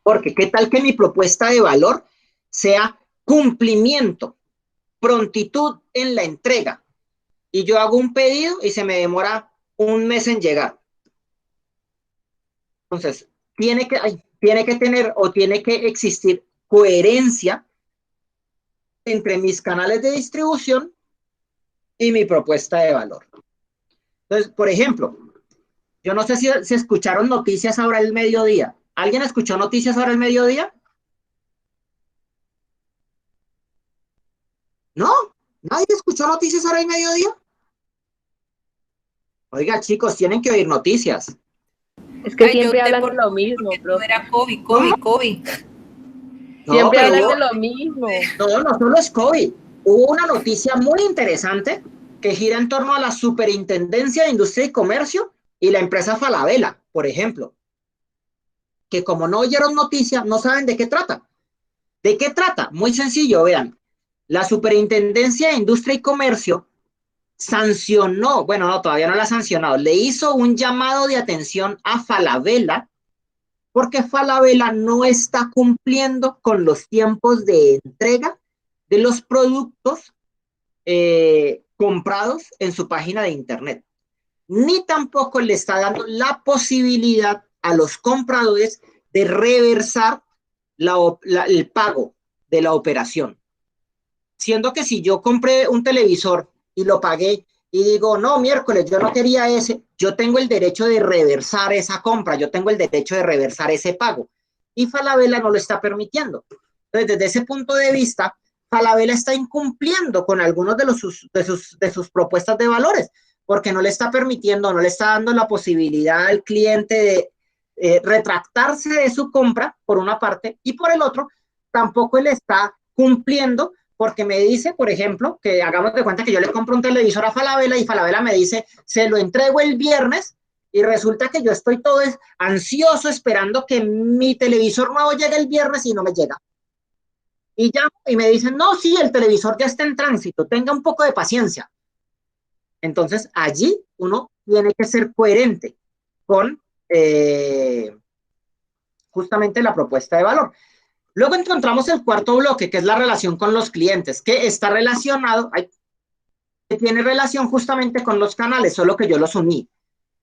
Porque, ¿qué tal que mi propuesta de valor sea cumplimiento, prontitud en la entrega? Y yo hago un pedido y se me demora un mes en llegar. Entonces, tiene que tener o tiene que existir coherencia entre mis canales de distribución y mi propuesta de valor. Entonces, por ejemplo, yo no sé si escucharon noticias ahora el mediodía. ¿Alguien escuchó noticias ahora el mediodía? ¿No? ¿Nadie escuchó noticias ahora el mediodía? Oiga, chicos, tienen que oír noticias. Es que Ay, yo siempre opté hablan por de lo mismo, porque bro. no era COVID. No, Siempre pero hablan de lo mismo. no solo es COVID. Hubo una noticia muy interesante que gira en torno a la Superintendencia de Industria y Comercio y la empresa Falabella, por ejemplo, que como no oyeron noticia, no saben de qué trata. ¿De qué trata? Muy sencillo, vean. La Superintendencia de Industria y Comercio sancionó, bueno, no, todavía no la ha sancionado, le hizo un llamado de atención a Falabella porque Falabella no está cumpliendo con los tiempos de entrega de los productos comprados en su página de internet, ni tampoco le está dando la posibilidad a los compradores de reversar el pago de la operación. Siendo que si yo compré un televisor y lo pagué y digo, no, miércoles, yo no quería ese, yo tengo el derecho de reversar esa compra, yo tengo el derecho de reversar ese pago. Y Falabella no lo está permitiendo. Entonces, desde ese punto de vista, Falabella está incumpliendo con algunos de sus propuestas de valores, porque no le está permitiendo, no le está dando la posibilidad al cliente de retractarse de su compra, por una parte, y por el otro, tampoco le está cumpliendo porque me dice, por ejemplo, que hagamos de cuenta que yo le compro un televisor a Falabella y Falabella me dice, se lo entrego el viernes y resulta que yo estoy todo ansioso esperando que mi televisor nuevo llegue el viernes y no me llega. Y llamo y me dicen, no, sí, el televisor ya está en tránsito, tenga un poco de paciencia. Entonces, allí uno tiene que ser coherente con justamente la propuesta de valor. Luego encontramos el cuarto bloque, que es la relación con los clientes, que está relacionado, que tiene relación justamente con los canales, solo que yo los uní.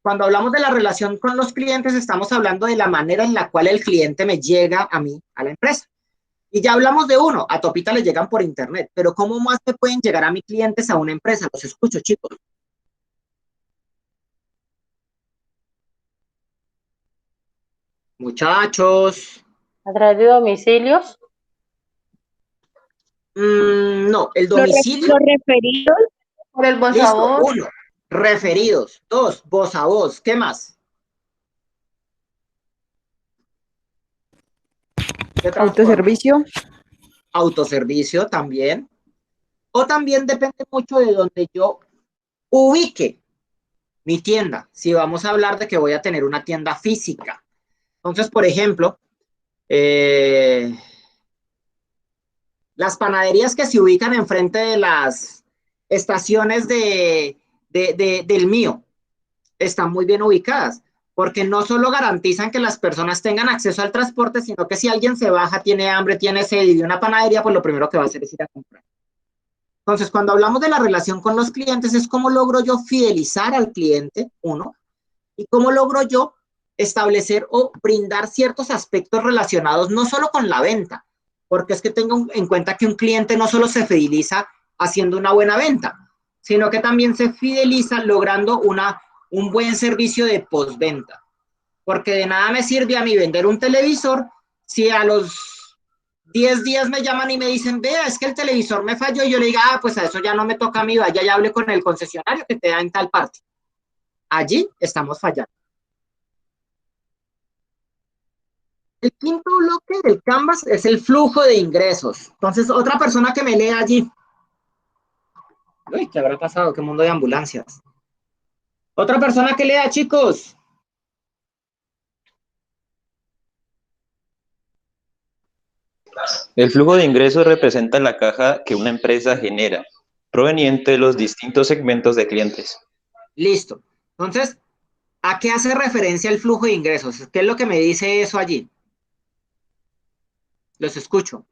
Cuando hablamos de la relación con los clientes, estamos hablando de la manera en la cual el cliente me llega a mí, a la empresa. Y ya hablamos de uno, a Topita le llegan por internet, pero ¿cómo más me pueden llegar a mis clientes a una empresa? Los escucho, chicos. Muchachos. ¿A través de domicilios? No, el domicilio. Los referidos. Por el voz a Listo, voz. 1, referidos. 2, voz a voz. ¿Qué más? Autoservicio. Autoservicio también. O también depende mucho de donde yo ubique mi tienda. Si vamos a hablar de que voy a tener una tienda física. Entonces, por ejemplo, las panaderías que se ubican enfrente de las estaciones del mío están muy bien ubicadas, porque no solo garantizan que las personas tengan acceso al transporte, sino que si alguien se baja, tiene hambre, tiene sed y de una panadería, pues lo primero que va a hacer es ir a comprar. Entonces, cuando hablamos de la relación con los clientes, es cómo logro yo fidelizar al cliente, uno, y cómo logro yo establecer o brindar ciertos aspectos relacionados no solo con la venta, porque es que tengan en cuenta que un cliente no solo se fideliza haciendo una buena venta, sino que también se fideliza logrando un buen servicio de postventa. Porque de nada me sirve a mí vender un televisor si a los 10 días me llaman y me dicen, vea, es que el televisor me falló, y yo le diga, pues a eso ya no me toca a mí, vaya y hable con el concesionario que te da en tal parte. Allí estamos fallando. El quinto bloque del Canvas es el flujo de ingresos. Entonces, otra persona que me lea allí. Uy, ¿qué habrá pasado? ¿Qué mundo de ambulancias? Otra persona que lea, chicos. El flujo de ingresos representa la caja que una empresa genera, proveniente de los distintos segmentos de clientes. Listo. Entonces, ¿a qué hace referencia el flujo de ingresos? ¿Qué es lo que me dice eso allí? Los escucho.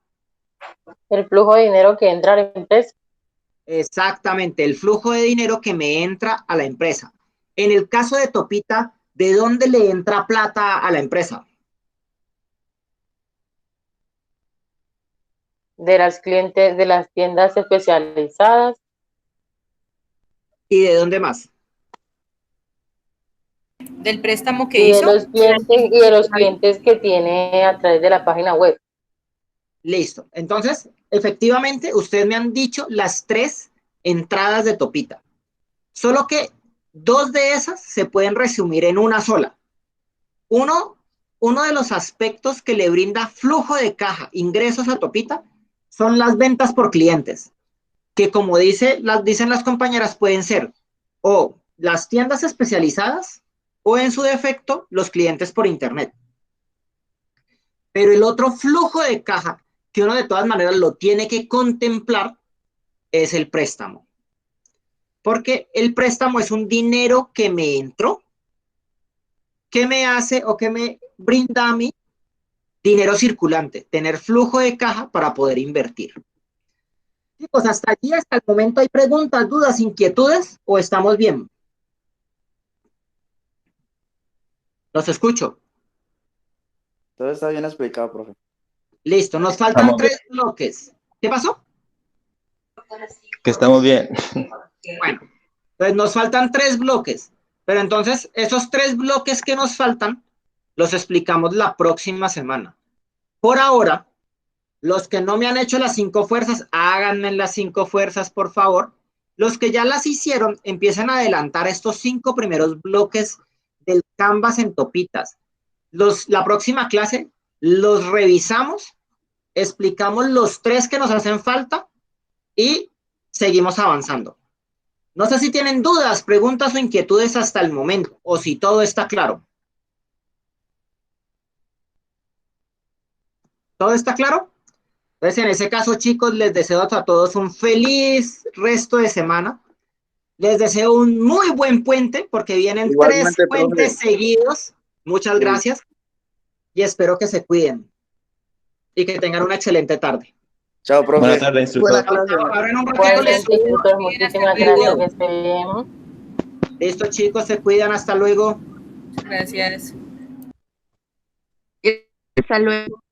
El flujo de dinero que entra a la empresa. Exactamente, el flujo de dinero que me entra a la empresa. En el caso de Topita, ¿de dónde le entra plata a la empresa? De las clientes, de las tiendas especializadas. ¿Y de dónde más? Del préstamo que Y hizo. de los clientes que tiene a través de la página web. Listo. Entonces, efectivamente, ustedes me han dicho las 3 entradas de Topita. Solo que 2 de esas se pueden resumir en una sola. Uno de los aspectos que le brinda flujo de caja, ingresos a Topita, son las ventas por clientes, que como dicen las compañeras, pueden ser o las tiendas especializadas o en su defecto los clientes por internet. Pero el otro flujo de caja que uno de todas maneras lo tiene que contemplar es el préstamo. Porque el préstamo es un dinero que me entró, que me hace o que me brinda a mí dinero circulante, tener flujo de caja para poder invertir. Chicos, hasta allí, hasta el momento, ¿hay preguntas, dudas, inquietudes o estamos bien? Los escucho. Todo está bien explicado, profe. Listo, nos faltan 3 bloques. ¿Qué pasó? Que estamos bien. Bueno, pues nos faltan 3 bloques, pero entonces esos 3 bloques que nos faltan los explicamos la próxima semana. Por ahora, los que no me han hecho las 5 fuerzas, háganme las 5 fuerzas, por favor. Los que ya las hicieron, empiecen a adelantar estos 5 primeros bloques del Canvas en Topitas. La próxima clase los revisamos, explicamos los 3 que nos hacen falta y seguimos avanzando. No sé si tienen dudas, preguntas o inquietudes hasta el momento, o si todo está claro. ¿Todo está claro? Entonces, en ese caso, chicos, les deseo a todos un feliz resto de semana. Les deseo un muy buen puente, porque vienen Igualmente, 3 puentes seguidos. Muchas gracias. Y espero que se cuiden. Y que tengan una excelente tarde. Chao, profe. Buenas tardes, instructor. Ahora en un ratito les Institutor, muchísimas gracias, que esté bien. Listo, chicos, se cuidan. Hasta luego. Gracias. Hasta luego.